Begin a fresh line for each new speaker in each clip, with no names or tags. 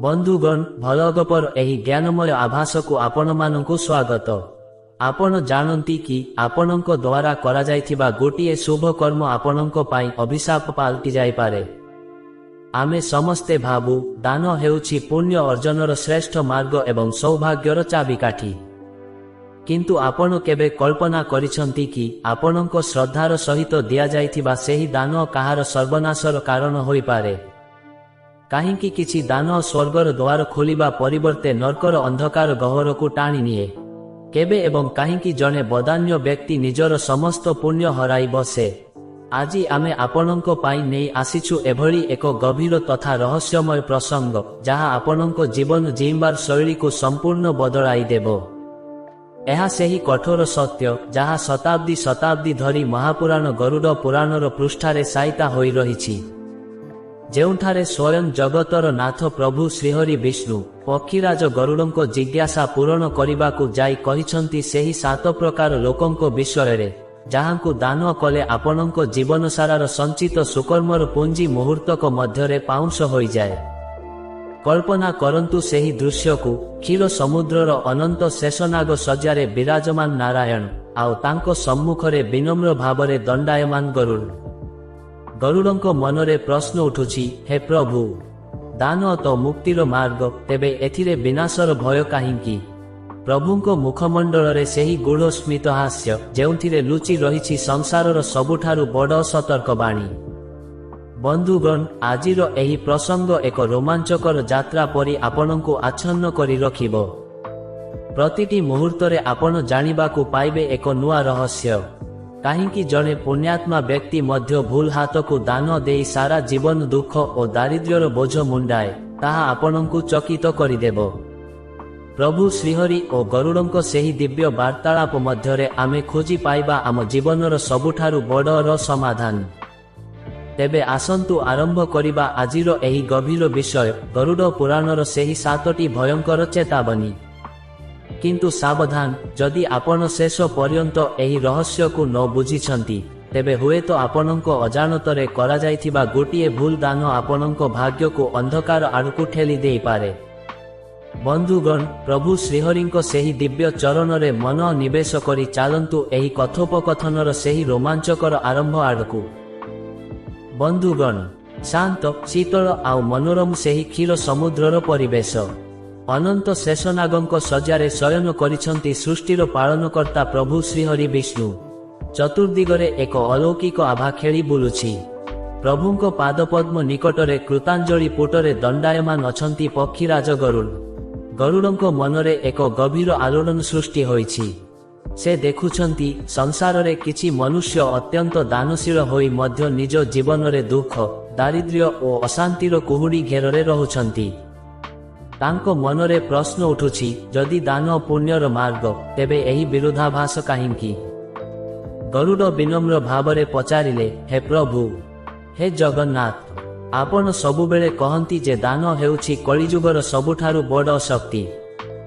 बंधुगण भलगपर एही ज्ञानमय आभासकु आपणमानंकु स्वागत। आपण जानती कि आपणक द्वारा करा जायथिबा गोटिए शुभ कर्म आपणक पाई अभिशाप पालटि जाई पारे। आमे समस्ते भाबु दान हेउछि पुण्य अर्जनर श्रेष्ठ मार्ग एवं सौभाग्यर चाबिकाठी। किंतु आपण केबे कल्पना करिसंती कि आपणक श्रद्धार सहित दिया जायथिबा सेही दान काहार सर्वनाशर कारण होई पारे। काहींकि किछि दान स्वर्गर द्वार खोलिबा परिवर्ते नरकर अंधकार गहरकु टाणी निए। केबे एवं काहींकि जने बदान्य व्यक्ति निजर समस्त पुण्य हराई बसे। आजि आमे आपणक पाई नेई आसिछु एभଳି एक गभीर तथा रहस्यमय प्रसंग जहा आपणक जीवन जीवार शैली को संपूर्ण बदलाई देबो। एहा सेही कठोर सत्य जहा शताब्दी शताब्दी धरी महापुराण गरुड़ पुराणर पृष्ठारे साइता होई रहिछि। जेउठारे स्वयं जगतर नाथ प्रभु श्रीहरि विष्णु पक्षीराज गरुड़ंको जिज्ञासा पूरण करिबाकू जाई कहिसंती सेही 7 प्रकार लोकंको विषयरे जहांकू दान कले आपणंको जीवन सारार संचित सुकर्मर पुंजी मुहूर्तक मध्यरे पाउंस होई जाए। कल्पना करंतु सेही दृश्यकू क्षीर समुद्रर अनंत शेषनाग सज्जारे विराजमान नारायण आउ तांको सम्मुखरे विनम्र भावरे दंडायमान गरुड़। गरुड़ंको मनरे प्रश्न उठुछि, हे प्रभु दान तो मुक्तिर मार्ग, तेबे एथिरे विनाशर भय काहींकी? प्रभुंको मुखमंडलरे सेही गूढ़ स्मित हास्य जेउथिरे लुचि रहिछि संसारर सबुठारु बड़ सतर्कबाणी। बंधुगण आजिर एही प्रसंग एक रोमांचकर यात्रा परि आपणंकु आच्छन्न करि रखिबो। प्रतिटी मुहूर्तरे आपण जानिबाकू पाइबे एक नुआ रहस्य। काहींकि जने पुण्यात्मा व्यक्ति मध्य भूल हाथकू दान देई सारा जीवन दुख और दारिद्र्यर बोझ मुंडाए ताहा आपणंकु चकित करिदेबो। प्रभु श्रीहरि और गरुड़ंको सेही दिव्य वार्तालाप मध्यरे आमे खोजी पाइबा आम जीवनर सबुठारु बड़र समाधान। तेबे आसंतु आरंभ करिबा आजिर एही गभीर विषय गरुड़ पुराणर सेही 7टी भयंकर चेतावनी। किंतु सावधान, जदि आपण शेष पर्यंत एही रहस्य को न बुझिछंती तेबे हुए तो आपणंको अजाणतरे करा जायथिबा गोटिए भूल दान आपणंको भाग्य को अंधकार आड़कु ठेली देई पारे। बंधुगण प्रभु श्रीहरिंको सेही दिव्य चरणरे मन निवेश करी चालंतु एही कथोपकथनर सेही रोमांचकर आरंभ आड़कु। बंधुगण शांत शीतल आउ मनोरम सेही क्षीर समुद्रर परिवेश। अनंत शेषनागंक सज्जारे शयन करिछंती सृष्टिर पालनकर्ता प्रभु श्रीहरि विष्णु। चतुर्दिगरे एक अलौकिक आभा खेली बुलुछि। प्रभुंको पादपद्म निकटरे कृतांजलि पुटरे दंडायमान अछंती पक्षीराज गरुड़। गरुड़ंको मनरे एक गभीर आलोड़न सृष्टि होइछि। से देखुछंती संसाररे किछि मनुष्य अत्यंत दानशील होई मध्य निज जीवनरे दुख दारिद्र्य और अशांतिर कुहुड़ी घेରରେ रहुछंती। तांको मनरे प्रश्न उठुछि, जदि दान पुण्यर मार्ग तेबे एही विरोधाभास काहींकी? गरुड़ विनम्र भावरे पचारिले, हे प्रभु हे जगन्नाथ आपण सबुबेले कहंती जे दान हेउछि कलिजुगर सबुठारु बड़ शक्ति।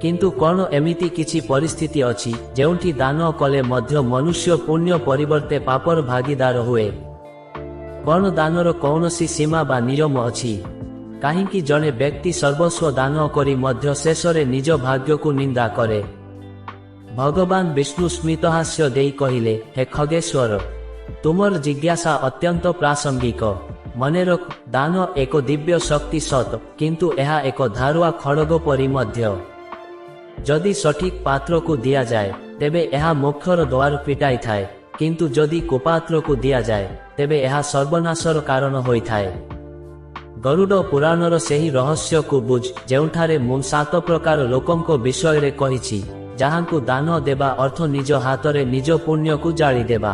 किंतु कोन एमिति किछि परिस्थिति अछि जेउठी दान कले मध्य मनुष्य पुण्य परिवर्ते पापर भागीदार हुए? कोन दानर कौनसी सीमा बा नियम अछि? काहींकि जने व्यक्ति सर्वस्व दान करी मध्य शेषरे निज भाग्य को निंदा करे? भगवान विष्णु स्मितहास्य देई कहिले, हे खगेश्वर तुमर जिज्ञासा अत्यंत प्रासंगिक। मने रख दान एक दिव्य शक्ति सत, किंतु एहा एक धारुआ खड़ग परि मध्य। जदि सठिक पात्र को दिया जाए तेबे एहा मोक्षर द्वार पिटाई थाए, किंतु जदि कुपात्र को दिया जाए तेबे एहा सर्वनाशर कारण होई थाए। गरुड़ पुराणर सेही रहस्य को बुझ जेउठारे मु 7 प्रकार लोकंको विषयरे कहिछि जहांकू दान देबा अर्थ निज हातरे निज पुण्य को जाली देबा।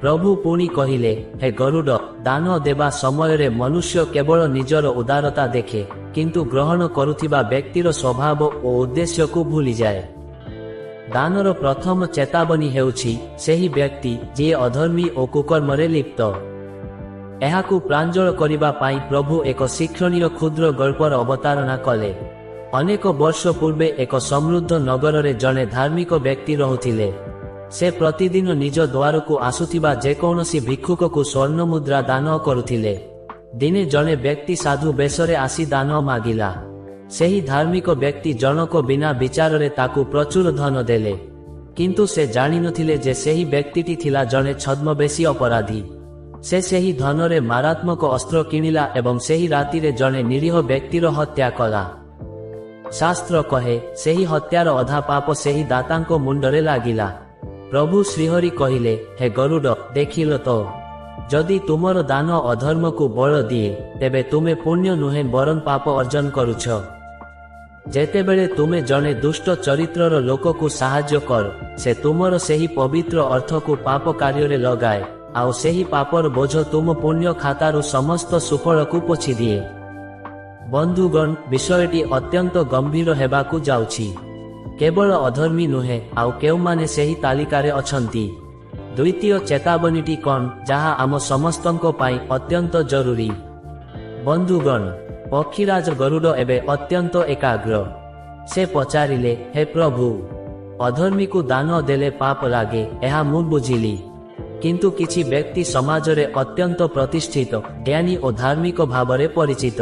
प्रभु पुणी कहिले, हे गरुड़ दान देबा समयरे मनुष्य केवल निजर उदारता देखे, किंतु ग्रहण करुथिबा व्यक्तिर स्वभाव और उद्देश्य को भूली जाए। दानर प्रथम चेतावनी हेउछि सेही व्यक्ति जे अधर्मी और कुकर्मरे लिप्त। एहाकू प्रांजल करिबा पाई प्रभु एक शिक्षणीय क्षुद्र गल्पर अवतारणा कले। अनेक वर्ष पूर्वे एक समृद्ध नगररे जने धार्मिक व्यक्ति रहुथिले। से प्रतिदिन निज द्वार को आसुथिबा जेकोनसी भिक्षुक को स्वर्ण मुद्रा दान करुथिले। ଦିନେ ଜଣେ ବ୍ୟକ୍ତି ସାଧୁ ବେଶରେ ଆସି ଦାନ ମାଗିଲା। ସେହି ଧାର୍ମିକ ବ୍ୟକ୍ତି ଜଣକ ବିନା ବିଚାରରେ ତାକୁ ପ୍ରଚୁର ଧନ ଦେଲେ। କିନ୍ତୁ ସେ ଜାଣିନଥିଲେ ଯେ ସେହି ବ୍ୟକ୍ତିଟି ଥିଲା ଜଣେ ଛଦ୍ମବେଶୀ ଅପରାଧୀ। ସେ ସେହି ଧନରେ ମାରାତ୍ମକ ଅସ୍ତ୍ର କିଣିଲା ଏବଂ ସେହି ରାତିରେ ଜଣେ ନିରୀହ ବ୍ୟକ୍ତିର ହତ୍ୟା କଲା। ଶାସ୍ତ୍ର କହେ, ସେହି ହତ୍ୟାର ଅଧା ପାପ ସେହି ଦାତାଙ୍କ ମୁଣ୍ଡରେ ଲାଗିଲା। ପ୍ରଭୁ ଶ୍ରୀହରି କହିଲେ, ହେ ଗରୁଡ଼, ଦେଖିଲ ତ, ଯଦି ତୁମର ଦାନ ଅଧର୍ମକୁ ବଳ ଦିଏ, ତେବେ ତୁମେ ପୁଣ୍ୟ ନୁହେଁ ବରଂ ପାପ ଅର୍ଜନ କରୁଛ। ଯେତେବେଳେ ତୁମେ ଜଣେ ଦୁଷ୍ଟ ଚରିତ୍ରର ଲୋକକୁ ସାହାଯ୍ୟ କର, ସେ ତୁମର ସେହି ପବିତ୍ର ଅର୍ଥକୁ ପାପ କାର୍ଯ୍ୟରେ ଲଗାଏ, ଆଉ ସେହି ପାପର ବୋଝ ତୁମ ପୁଣ୍ୟ ଖାତାରୁ ସମସ୍ତ ସୁଫଳକୁ ପୋଛିଦିଏ। ବନ୍ଧୁଗଣ, ବିଷୟଟି ଅତ୍ୟନ୍ତ ଗମ୍ଭୀର ହେବାକୁ ଯାଉଛି। କେବଳ ଅଧର୍ମୀ ନୁହେଁ, ଆଉ କେଉଁମାନେ ସେହି ତାଲିକାରେ ଅଛନ୍ତି? ଦ୍ୱିତୀୟ ଚେତାବନୀଟି କ'ଣ, ଯାହା ଆମ ସମସ୍ତଙ୍କ ପାଇଁ ଅତ୍ୟନ୍ତ ଜରୁରୀ? ବନ୍ଧୁଗଣ, ପକ୍ଷୀରାଜ ଗରୁଡ଼ ଏବେ ଅତ୍ୟନ୍ତ ଏକାଗ୍ର। ସେ ପଚାରିଲେ, ହେ ପ୍ରଭୁ, ଅଧର୍ମୀକୁ ଦାନ ଦେଲେ ପାପ ଲାଗେ, ଏହା ମୁଁ ବୁଝିଲି। କିନ୍ତୁ କିଛି ବ୍ୟକ୍ତି ସମାଜରେ ଅତ୍ୟନ୍ତ ପ୍ରତିଷ୍ଠିତ, ଜ୍ଞାନୀ ଓ ଧାର୍ମିକ ଭାବରେ ପରିଚିତ।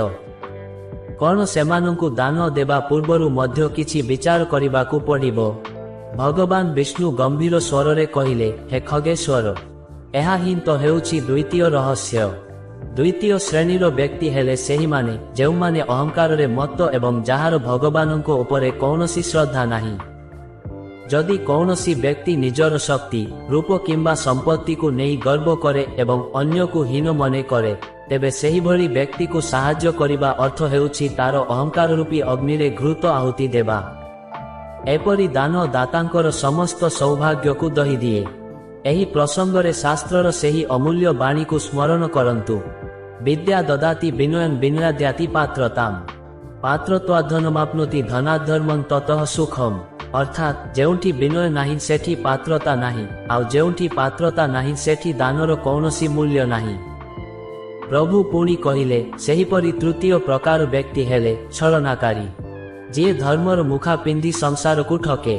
କ'ଣ ସେମାନଙ୍କୁ ଦାନ ଦେବା ପୂର୍ବରୁ ମଧ୍ୟ କିଛି ବିଚାର କରିବାକୁ ପଡ଼ିବ? ଭଗବାନ ବିଷ୍ଣୁ ଗମ୍ଭୀର ସ୍ୱରରେ କହିଲେ, ହେ ଖଗେଶ୍ୱର, ଏହା ହିଁ ତ ହେଉଛି ଦ୍ୱିତୀୟ ରହସ୍ୟ। ଦ୍ୱିତୀୟ ଶ୍ରେଣୀର ବ୍ୟକ୍ତି ହେଲେ ସେହିମାନେ ଯେଉଁମାନେ ଅହଙ୍କାରରେ ମତ୍ତ ଏବଂ ଯାହାର ଭଗବାନଙ୍କ ଉପରେ କୌଣସି ଶ୍ରଦ୍ଧା ନାହିଁ। ଯଦି କୌଣସି ବ୍ୟକ୍ତି ନିଜର ଶକ୍ତି, ରୂପ କିମ୍ବା ସମ୍ପତ୍ତିକୁ ନେଇ ଗର୍ବ କରେ ଏବଂ ଅନ୍ୟକୁ ହୀନ ମନେ କରେ, ତେବେ ସେହିଭଳି ବ୍ୟକ୍ତିକୁ ସାହାଯ୍ୟ କରିବା ଅର୍ଥ ହେଉଛି ତାର ଅହଙ୍କାର ରୂପୀ ଅଗ୍ନିରେ ଘୃତ ଆହୁତି ଦେବା। ଏପରି ଦାନ ଦାତାଙ୍କର ସମସ୍ତ ସୌଭାଗ୍ୟକୁ ଦହିଦିଏ। ଏହି ପ୍ରସଙ୍ଗରେ ଶାସ୍ତ୍ରର ସେହି ଅମୂଲ୍ୟ ବାଣୀକୁ ସ୍ମରଣ କରନ୍ତୁ, ବିଦ୍ୟା ଦଦାତି ବିନୟଂ ବିନୟାଦ୍ୟାତି ପାତ୍ରତାମ୍, ପାତ୍ରତ୍ୱାଧନମାପ୍ନୋତି ଧନାଧର୍ମଂ ତତଃ ସୁଖମ୍। ଅର୍ଥାତ୍ ଯେଉଁଠି ବିନୟ ନାହିଁ ସେଠି ପାତ୍ରତା ନାହିଁ, ଆଉ ଯେଉଁଠି ପାତ୍ରତା ନାହିଁ ସେଠି ଦାନର କୌଣସି ମୂଲ୍ୟ ନାହିଁ। ପ୍ରଭୁ ପୁଣି କହିଲେ, ସେହିପରି ତୃତୀୟ ପ୍ରକାର ବ୍ୟକ୍ତି ହେଲେ ଛଳନାକାରୀ, ଯିଏ ଧର୍ମର ମୁଖା ପିନ୍ଧି ସଂସାରକୁ ଠକେ।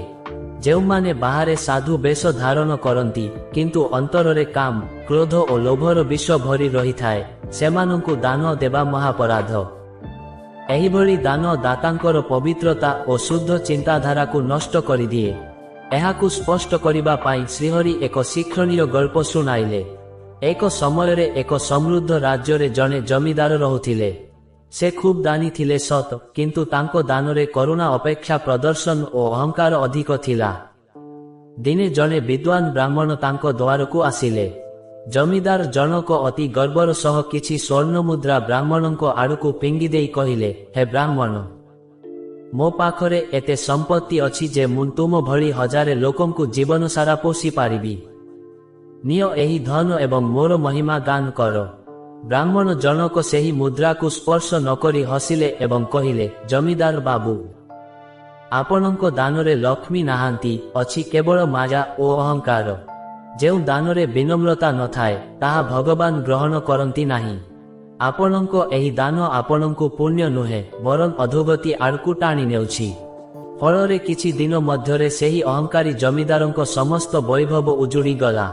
ଯେଉଁମାନେ ବାହାରେ ସାଧୁ ବେଶ ଧାରଣ କରନ୍ତି, କିନ୍ତୁ ଅନ୍ତରରେ କାମ, କ୍ରୋଧ ଓ ଲୋଭର ବିଷ ଭରି ରହିଥାଏ, ସେମାନଙ୍କୁ ଦାନ ଦେବା ମହାପରାଧ। ଏହିଭଳି ଦାନ ଦାତାଙ୍କର ପବିତ୍ରତା ଓ ଶୁଦ୍ଧ ଚିନ୍ତାଧାରାକୁ ନଷ୍ଟ କରିଦିଏ। ଏହାକୁ ସ୍ପଷ୍ଟ କରିବା ପାଇଁ ଶ୍ରୀହରି ଏକ ଶିକ୍ଷଣୀୟ ଗଳ୍ପ ଶୁଣାଇଲେ। ଏକ ସମୟରେ ଏକ ସମୃଦ୍ଧ ରାଜ୍ୟରେ ଜଣେ ଜମିଦାର ରହୁଥିଲେ। ସେ ଖୁବ୍ ଦାନୀ ଥିଲେ ସତ, କିନ୍ତୁ ତାଙ୍କ ଦାନରେ କରୁଣା ଅପେକ୍ଷା ପ୍ରଦର୍ଶନ ଓ ଅହଙ୍କାର ଅଧିକ ଥିଲା। ଦିନେ ଜଣେ ବିଦ୍ୱାନ ବ୍ରାହ୍ମଣ ତାଙ୍କ ଦ୍ୱାରକୁ ଆସିଲେ। ଜମିଦାର ଜଣକ ଅତି ଗର୍ବର ସହ କିଛି ସ୍ୱର୍ଣ୍ଣମୁଦ୍ରା ବ୍ରାହ୍ମଣଙ୍କ ଆଡ଼କୁ ଫିଙ୍ଗି ଦେଇ କହିଲେ, ହେ ବ୍ରାହ୍ମଣ, ମୋ ପାଖରେ ଏତେ ସମ୍ପତ୍ତି ଅଛି ଯେ ମୁଁ ତୁମ ଭଳି ହଜାରେ ଲୋକଙ୍କୁ ଜୀବନସାରା ପୋଷି ପାରିବି। ନିଅ ଏହି ଧନ ଏବଂ ମୋର ମହିମା ଗାନ କର। ବ୍ରାହ୍ମଣ ଜଣକ ସେହି ମୁଦ୍ରାକୁ ସ୍ପର୍ଶ ନକରି ହସିଲେ ଏବଂ କହିଲେ, ଜମିଦାର ବାବୁ, ଆପଣଙ୍କ ଦାନରେ ଲକ୍ଷ୍ମୀ ନାହାନ୍ତି, ଅଛି କେବଳ ମାୟା ଓ ଅହଙ୍କାର। ଯେଉଁ ଦାନରେ ବିନମ୍ରତା ନଥାଏ, ତାହା ଭଗବାନ ଗ୍ରହଣ କରନ୍ତି ନାହିଁ। ଆପଣଙ୍କ ଏହି ଦାନ ଆପଣଙ୍କୁ ପୁଣ୍ୟ ନୁହେଁ, ବରଂ ଅଧୋଗତି ଆଡ଼କୁ ଟାଣି ନେଉଛି। ଫଳରେ କିଛି ଦିନ ମଧ୍ୟରେ ସେହି ଅହଙ୍କାରୀ ଜମିଦାରଙ୍କ ସମସ୍ତ ବୈଭବ ଉଜୁଡ଼ିଗଲା।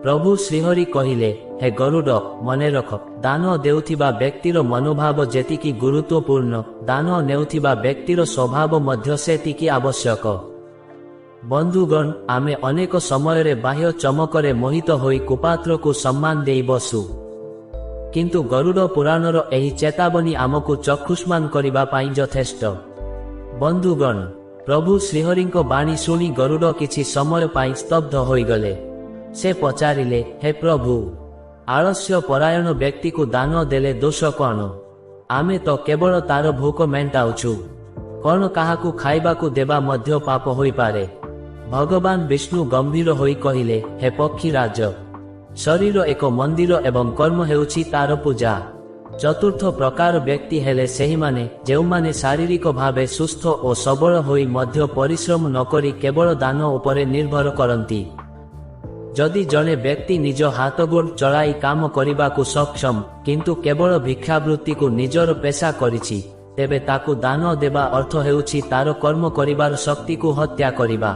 ପ୍ରଭୁ ଶ୍ରୀହରି କହିଲେ, ହେ ଗରୁଡ଼, ମନେ ରଖ, ଦାନ ଦେଉଥିବା ବ୍ୟକ୍ତିର ମନୋଭାବ ଯେତିକି ଗୁରୁତ୍ୱପୂର୍ଣ୍ଣ, ଦାନ ନେଉଥିବା ବ୍ୟକ୍ତିର ସ୍ୱଭାବ ମଧ୍ୟ ସେତିକି ଆବଶ୍ୟକ। ବନ୍ଧୁଗଣ, ଆମେ ଅନେକ ସମୟରେ ବାହ୍ୟ ଚମକରେ ମୋହିତ ହୋଇ କୁପାତ୍ରକୁ ସମ୍ମାନ ଦେଇ ବସୁ। କିନ୍ତୁ ଗରୁଡ଼ ପୁରାଣର ଏହି ଚେତାବନୀ ଆମକୁ ଚକ୍ଷୁଷ୍ମାନ କରିବା ପାଇଁ ଯଥେଷ୍ଟ। ବନ୍ଧୁଗଣ, ପ୍ରଭୁ ଶ୍ରୀହରିଙ୍କ ବାଣୀ ଶୁଣି ଗରୁଡ଼ କିଛି ସମୟ ପାଇଁ ସ୍ତବ୍ଧ ହୋଇଗଲେ। ସେ ପଚାରିଲେ, ହେ ପ୍ରଭୁ, ଆଳସ୍ୟ ପରାୟଣ ବ୍ୟକ୍ତିକୁ ଦାନ ଦେଲେ ଦୋଷ କ'ଣ? ଆମେ ତ କେବଳ ତାର ଭୋକ ମେଣ୍ଟାଉଛୁ। କ'ଣ କାହାକୁ ଖାଇବାକୁ ଦେବା ମଧ୍ୟ ପାପ ହୋଇପାରେ? ଭଗବାନ ବିଷ୍ଣୁ ଗମ୍ଭୀର ହୋଇ କହିଲେ, ହେ ପକ୍ଷୀରାଜ, ଶରୀର ଏକ ମନ୍ଦିର ଏବଂ କର୍ମ ହେଉଛି ତାର ପୂଜା। ଚତୁର୍ଥ ପ୍ରକାର ବ୍ୟକ୍ତି ହେଲେ ସେହିମାନେ ଯେଉଁମାନେ ଶାରୀରିକ ଭାବେ ସୁସ୍ଥ ଓ ସବଳ ହୋଇ ମଧ୍ୟ ପରିଶ୍ରମ ନକରି କେବଳ ଦାନ ଉପରେ ନିର୍ଭର କରନ୍ତି। ଯଦି ଜଣେ ବ୍ୟକ୍ତି ନିଜ ହାତଗୋଡ଼ ଚଳାଇ କାମ କରିବାକୁ ସକ୍ଷମ, କିନ୍ତୁ କେବଳ ଭିକ୍ଷାବୃତ୍ତିକୁ ନିଜର ପେଶା କରିଛି, ତେବେ ତାକୁ ଦାନ ଦେବା ଅର୍ଥ ହେଉଛି ତାର କର୍ମ କରିବାର ଶକ୍ତିକୁ ହତ୍ୟା କରିବା।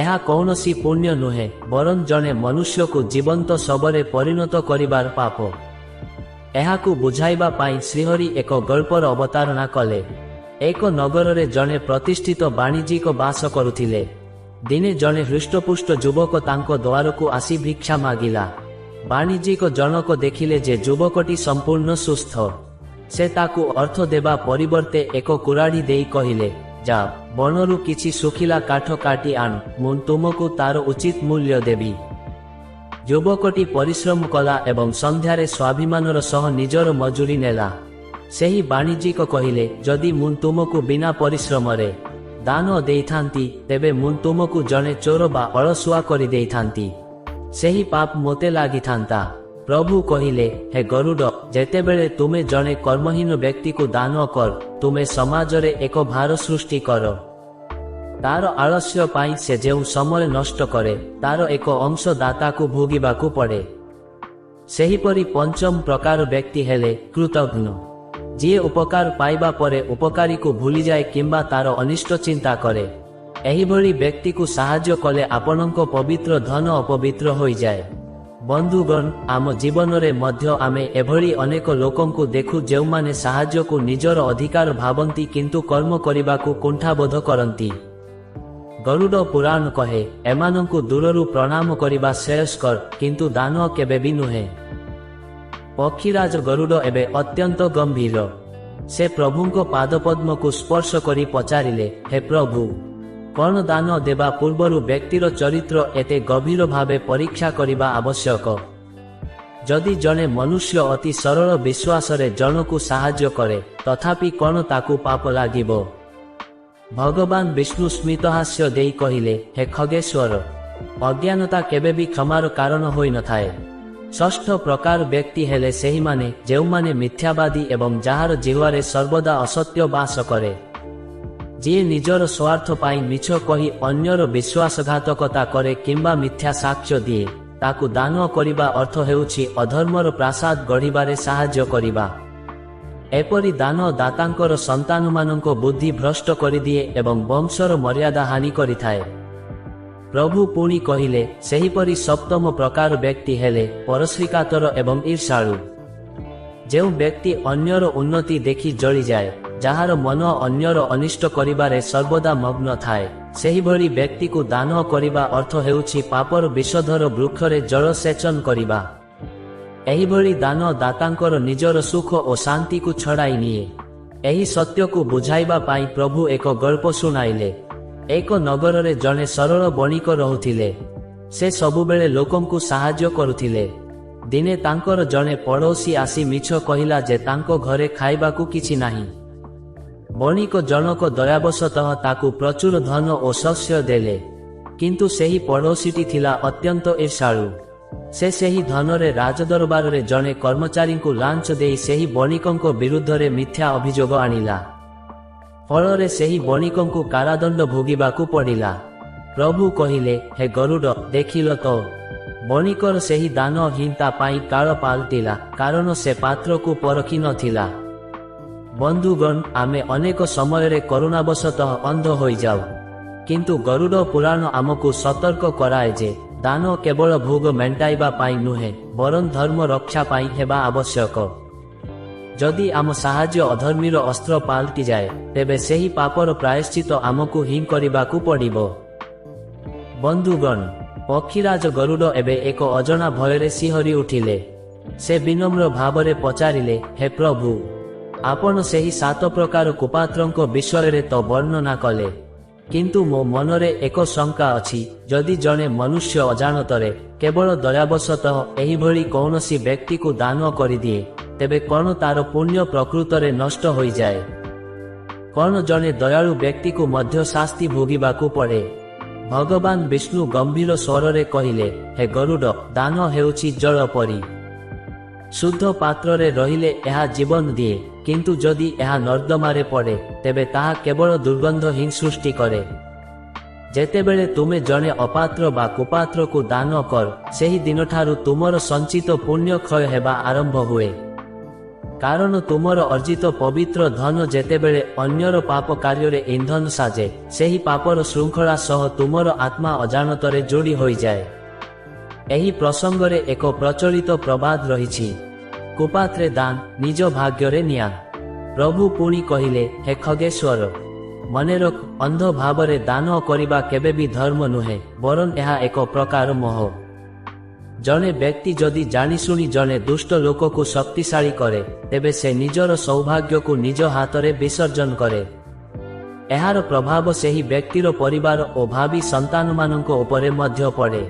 ଏହା କୌଣସି ପୁଣ୍ୟ ନୁହେଁ, ବରଂ ଜଣେ ମନୁଷ୍ୟକୁ ଜୀବନ୍ତ ଶବରେ ପରିଣତ କରିବାର ପାପ। ଏହାକୁ ବୁଝାଇବା ପାଇଁ ଶ୍ରୀହରି ଏକ ଗଳ୍ପର ଅବତାରଣା କଲେ। ଏକ ନଗରରେ ଜଣେ ପ୍ରତିଷ୍ଠିତ ବାଣିଜ୍ୟିକ ବାସ କରୁଥିଲେ। ଦିନେ ଜଣେ ହୃଷ୍ଟପୁଷ୍ଟ ଯୁବକ ତାଙ୍କ ଦ୍ୱାରକୁ ଆସି ଭିକ୍ଷା ମାଗିଲା। ବାଣିଜ୍ୟିକ ଜଣକ ଦେଖିଲେ ଯେ ଯୁବକଟି ସମ୍ପୂର୍ଣ୍ଣ ସୁସ୍ଥ। ସେ ତାକୁ ଅର୍ଥ ଦେବା ପରିବର୍ତ୍ତେ ଏକ କୁରାଢ଼ୀ ଦେଇ କହିଲେ, ଯା, ବଣରୁ କିଛି ଶୁଖିଲା କାଠ କାଟି ଆଣ, ମୁଁ ତୁମକୁ ତାର ଉଚିତ ମୂଲ୍ୟ ଦେବି। ଯୁବକଟି ପରିଶ୍ରମ କଲା ଏବଂ ସନ୍ଧ୍ୟାରେ ସ୍ୱାଭିମାନର ସହ ନିଜର ମଜୁରୀ ନେଲା। ସେହି ବାଣିଜ୍ୟିକ କହିଲେ, ଯଦି ମୁଁ ତୁମକୁ ବିନା ପରିଶ୍ରମରେ ଦାନ ଦେଇଥାନ୍ତି, ତେବେ ମୁଁ ତୁମକୁ ଜଣେ ଚୋର ବା ଅଳସୁଆ କରିଦେଇଥାନ୍ତି। ସେହି ପାପ ମୋତେ ଲାଗିଥାନ୍ତା। ପ୍ରଭୁ କହିଲେ, ହେ ଗରୁଡ଼, ଯେତେବେଳେ ତୁମେ ଜଣେ କର୍ମହୀନ ବ୍ୟକ୍ତିକୁ ଦାନ କର, ତୁମେ ସମାଜରେ ଏକ ଭାର ସୃଷ୍ଟି କର। ତାର ଆଳସ୍ୟ ପାଇଁ ସେ ଯେଉଁ ସମୟ ନଷ୍ଟ କରେ, ତାର ଏକ ଅଂଶ ଦାତାକୁ ଭୋଗିବାକୁ ପଡ଼େ। ସେହିପରି ପଞ୍ଚମ ପ୍ରକାର ବ୍ୟକ୍ତି ହେଲେ କୃତଘ୍ନ, ଯିଏ ଉପକାର ପାଇବା ପରେ ଉପକାରୀକୁ ଭୁଲିଯାଏ କିମ୍ବା ତାର ଅନିଷ୍ଟ ଚିନ୍ତା କରେ। ଏହିଭଳି ବ୍ୟକ୍ତିକୁ ସାହାଯ୍ୟ କଲେ ଆପଣଙ୍କ ପବିତ୍ର ଧନ ଅପବିତ୍ର ହୋଇଯାଏ। ବନ୍ଧୁଗଣ, ଆମ ଜୀବନରେ ମଧ୍ୟ ଆମେ ଏଭଳି ଅନେକ ଲୋକଙ୍କୁ ଦେଖୁ ଯେଉଁମାନେ ସାହାଯ୍ୟକୁ ନିଜର ଅଧିକାର ଭାବନ୍ତି କିନ୍ତୁ କର୍ମ କରିବାକୁ କୁଣ୍ଠାବୋଧ କରନ୍ତି। ଗରୁଡ଼ ପୁରାଣ କହେ, ଏମାନଙ୍କୁ ଦୂରରୁ ପ୍ରଣାମ କରିବା ଶ୍ରେୟସ୍କର, କିନ୍ତୁ ଦାନ କେବେ ବି ନୁହେଁ। ପକ୍ଷୀରାଜ ଗରୁଡ଼ ଏବେ ଅତ୍ୟନ୍ତ ଗମ୍ଭୀର। ସେ ପ୍ରଭୁଙ୍କ ପାଦପଦ୍ମକୁ ସ୍ପର୍ଶ କରି ପଚାରିଲେ, ହେ ପ୍ରଭୁ, କଣ ଦାନ ଦେବା ପୂର୍ବରୁ ବ୍ୟକ୍ତିର ଚରିତ୍ର ଏତେ ଗଭୀର ଭାବେ ପରୀକ୍ଷା କରିବା ଆବଶ୍ୟକ? ଯଦି ଜଣେ ମନୁଷ୍ୟ ଅତି ସରଳ ବିଶ୍ୱାସରେ ଜଣକୁ ସାହାଯ୍ୟ କରେ, ତଥାପି କଣ ତାକୁ ପାପ ଲାଗିବ? ଭଗବାନ ବିଷ୍ଣୁ ସ୍ମିତହାସ୍ୟ ଦେଇ କହିଲେ, ହେ ଖଗେଶ୍ୱର, ଅଜ୍ଞାନତା କେବେ ବି କ୍ଷମାର କାରଣ ହୋଇନଥାଏ। ଷଷ୍ଠ ପ୍ରକାର ବ୍ୟକ୍ତି ହେଲେ ସେହିମାନେ ଯେଉଁମାନେ ମିଥ୍ୟାବାଦୀ ଏବଂ ଯାହାର ଜିହ୍ୱାରେ ସର୍ବଦା ଅସତ୍ୟ ବାସ କରେ। ଯିଏ ନିଜର ସ୍ୱାର୍ଥ ପାଇଁ ମିଛ କହି ଅନ୍ୟର ବିଶ୍ୱାସଘାତକତା କରେ କିମ୍ବା ମିଥ୍ୟା ସାକ୍ଷ୍ୟ ଦିଏ, ତାକୁ ଦାନ କରିବା ଅର୍ଥ ହେଉଛି ଅଧର୍ମର ପ୍ରାସାଦ ଗଢ଼ିବାରେ ସାହାଯ୍ୟ କରିବା। ଏପରି ଦାନ ଦାତାଙ୍କର ସନ୍ତାନମାନଙ୍କ ବୁଦ୍ଧି ଭ୍ରଷ୍ଟ କରିଦିଏ ଏବଂ ବଂଶର ମର୍ଯ୍ୟାଦା ହାନି କରିଥାଏ। ପ୍ରଭୁ ପୁଣି କହିଲେ, ସେହିପରି ସପ୍ତମ ପ୍ରକାର ବ୍ୟକ୍ତି ହେଲେ ପରଶ୍ରୀକାତର ଏବଂ ଈର୍ଷାଳୁ। ଯେଉଁ ବ୍ୟକ୍ତି ଅନ୍ୟର ଉନ୍ନତି ଦେଖି ଜଳିଯାଏ, ଯାହାର ମନ ଅନ୍ୟର ଅନିଷ୍ଟ କରିବାରେ ସର୍ବଦା ମଗ୍ନ ଥାଏ, ସେହିଭଳି ବ୍ୟକ୍ତିକୁ ଦାନ କରିବା ଅର୍ଥ ହେଉଛି ପାପର ବିଷଧର ବୃକ୍ଷରେ ଜଳ ସେଚନ କରିବା। ଏହିଭଳି ଦାନ ଦାତାଙ୍କର ନିଜର ସୁଖ ଓ ଶାନ୍ତିକୁ ଛଡ଼ାଇ ନିଏ। ଏହି ସତ୍ୟକୁ ବୁଝାଇବା ପାଇଁ ପ୍ରଭୁ ଏକ ଗଳ୍ପ ଶୁଣାଇଲେ। ଏକ ନଗରରେ ଜଣେ ସରଳ ବଣିକ ରହୁଥିଲେ। ସେ ସବୁବେଳେ ଲୋକଙ୍କୁ ସାହାଯ୍ୟ କରୁଥିଲେ। ଦିନେ ତାଙ୍କର ଜଣେ ପଡ଼ୋଶୀ ଆସି ମିଛ କହିଲା ଯେ ତାଙ୍କ ଘରେ ଖାଇବାକୁ କିଛି ନାହିଁ। ବଣିକ ଜଣକ ଦୟାବଶତଃ ତାକୁ ପ୍ରଚୁର ଧନ ଓ ଶସ୍ୟ ଦେଲେ, କିନ୍ତୁ ସେହି ପଡ଼ୋଶୀଟି ଥିଲା ଅତ୍ୟନ୍ତ ଈର୍ଷାଳୁ। ସେ ସେହି ଧନରେ ରାଜଦରବାରରେ ଜଣେ କର୍ମଚାରୀଙ୍କୁ ଲାଞ୍ଚ ଦେଇ ସେହି ବଣିକଙ୍କ ବିରୁଦ୍ଧରେ ମିଥ୍ୟା ଅଭିଯୋଗ ଆଣିଲା। ଫଳରେ ସେହି ବଣିକଙ୍କୁ କାରାଦଣ୍ଡ ଭୋଗିବାକୁ ପଡ଼ିଲା। ପ୍ରଭୁ କହିଲେ, ହେ ଗରୁଡ଼, ଦେଖିଲ ତ, ବଣିକର ସେହି ଦାନ ହିଁ ତା ପାଇଁ କାଳ ପାଲଟିଲା, କାରଣ ସେ ପାତ୍ରକୁ ପରଖି ନଥିଲା। ବନ୍ଧୁଗଣ, ଆମେ ଅନେକ ସମୟରେ କରୁଣାବଶତଃ ଅନ୍ଧ ହୋଇଯାଉ, କିନ୍ତୁ ଗରୁଡ଼ ପୁରାଣ ଆମକୁ ସତର୍କ କରାଏ ଯେ ଦାନ କେବଳ ଭୋଗ ମେଣ୍ଟାଇବା ପାଇଁ ନୁହେଁ, ବରଂ ଧର୍ମ ରକ୍ଷା ପାଇଁ ହେବା ଆବଶ୍ୟକ। ଯଦି ଆମ ସାହାଯ୍ୟ ଅଧର୍ମୀର ଅସ୍ତ୍ର ପାଲଟିଯାଏ, ତେବେ ସେହି ପାପର ପ୍ରାୟଶ୍ଚିତ ଆମକୁ ହିଁ କରିବାକୁ ପଡ଼ିବ। ବନ୍ଧୁଗଣ, ପକ୍ଷୀରାଜ ଗରୁଡ଼ ଏବେ ଏକ ଅଜଣା ଭୟରେ ଶିହରି ଉଠିଲେ। ସେ ବିନମ୍ର ଭାବରେ ପଚାରିଲେ, ହେ ପ୍ରଭୁ, ଆପଣ ସେହି 7 ପ୍ରକାର କୁପାତ୍ରଙ୍କ ବିଷୟରେ ତ ବର୍ଣ୍ଣନା କଲେ, କିନ୍ତୁ ମୋ ମନରେ ଏକ ଶଙ୍କା ଅଛି। ଯଦି ଜଣେ ମନୁଷ୍ୟ ଅଜାଣତରେ କେବଳ ଦୟାବଶତଃ ଏହିଭଳି କୌଣସି ବ୍ୟକ୍ତିକୁ ଦାନ କରିଦିଏ, ତେବେ କଣ ତାର ପୁଣ୍ୟ ପ୍ରକୃତରେ ନଷ୍ଟ ହୋଇଯାଏ? କଣ ଜଣେ ଦୟାଳୁ ବ୍ୟକ୍ତିକୁ ମଧ୍ୟ ଶାସ୍ତି ଭୋଗିବାକୁ ପଡ଼େ? ଭଗବାନ ବିଷ୍ଣୁ ଗମ୍ଭୀର ସ୍ୱରରେ କହିଲେ, ହେ ଗରୁଡ଼, ଦାନ ହେଉଛି ଜଳ ପରି। ଶୁଦ୍ଧ ପାତ୍ରରେ ରହିଲେ ଏହା ଜୀବନ ଦିଏ, କିନ୍ତୁ ଯଦି ଏହା ନର୍ଦ୍ଦମାରେ ପଡ଼େ, ତେବେ ତାହା କେବଳ ଦୁର୍ଗନ୍ଧ ହିଁ ସୃଷ୍ଟି କରେ। ଯେତେବେଳେ ତୁମେ ଜଣେ ଅପାତ୍ର ବା କୁପାତ୍ରକୁ ଦାନ କର, ସେହି ଦିନଠାରୁ ତୁମର ସଞ୍ଚିତ ପୁଣ୍ୟ କ୍ଷୟ ହେବା ଆରମ୍ଭ ହୁଏ। କାରଣ ତୁମର ଅର୍ଜିତ ପବିତ୍ର ଧନ ଯେତେବେଳେ ଅନ୍ୟର ପାପ କାର୍ଯ୍ୟରେ ଇନ୍ଧନ ସାଜେ, ସେହି ପାପର ଶୃଙ୍ଖଳା ସହ ତୁମର ଆତ୍ମା ଅଜାଣତରେ ଯୋଡ଼ି ହୋଇଯାଏ। ଏହି ପ୍ରସଙ୍ଗରେ ଏକ ପ୍ରଚଳିତ ପ୍ରବାଦ ରହିଛି, କୁପାତ୍ରେ ଦାନ ନିଜ ଭାଗ୍ୟରେ ନିଆଁ। ପ୍ରଭୁ ପୁଣି କହିଲେ, ହେ ଖଗେଶ୍ୱର, ମନେ ରଖ, ଅନ୍ଧ ଭାବରେ ଦାନ କରିବା କେବେ ବି ଧର୍ମ ନୁହେଁ, ବରଂ ଏହା ଏକ ପ୍ରକାର ମୋହ। ଜଣେ ବ୍ୟକ୍ତି ଯଦି ଜାଣିଶୁଣି ଜଣେ ଦୁଷ୍ଟ ଲୋକକୁ ଶକ୍ତିଶାଳୀ କରେ, ତେବେ ସେ ନିଜର ସୌଭାଗ୍ୟକୁ ନିଜ ହାତରେ ବିସର୍ଜନ କରେ। ଏହାର ପ୍ରଭାବ ସେହି ବ୍ୟକ୍ତିର ପରିବାର ଓ ଭାବୀ ସନ୍ତାନମାନଙ୍କ ଉପରେ ମଧ୍ୟ ପଡ଼େ।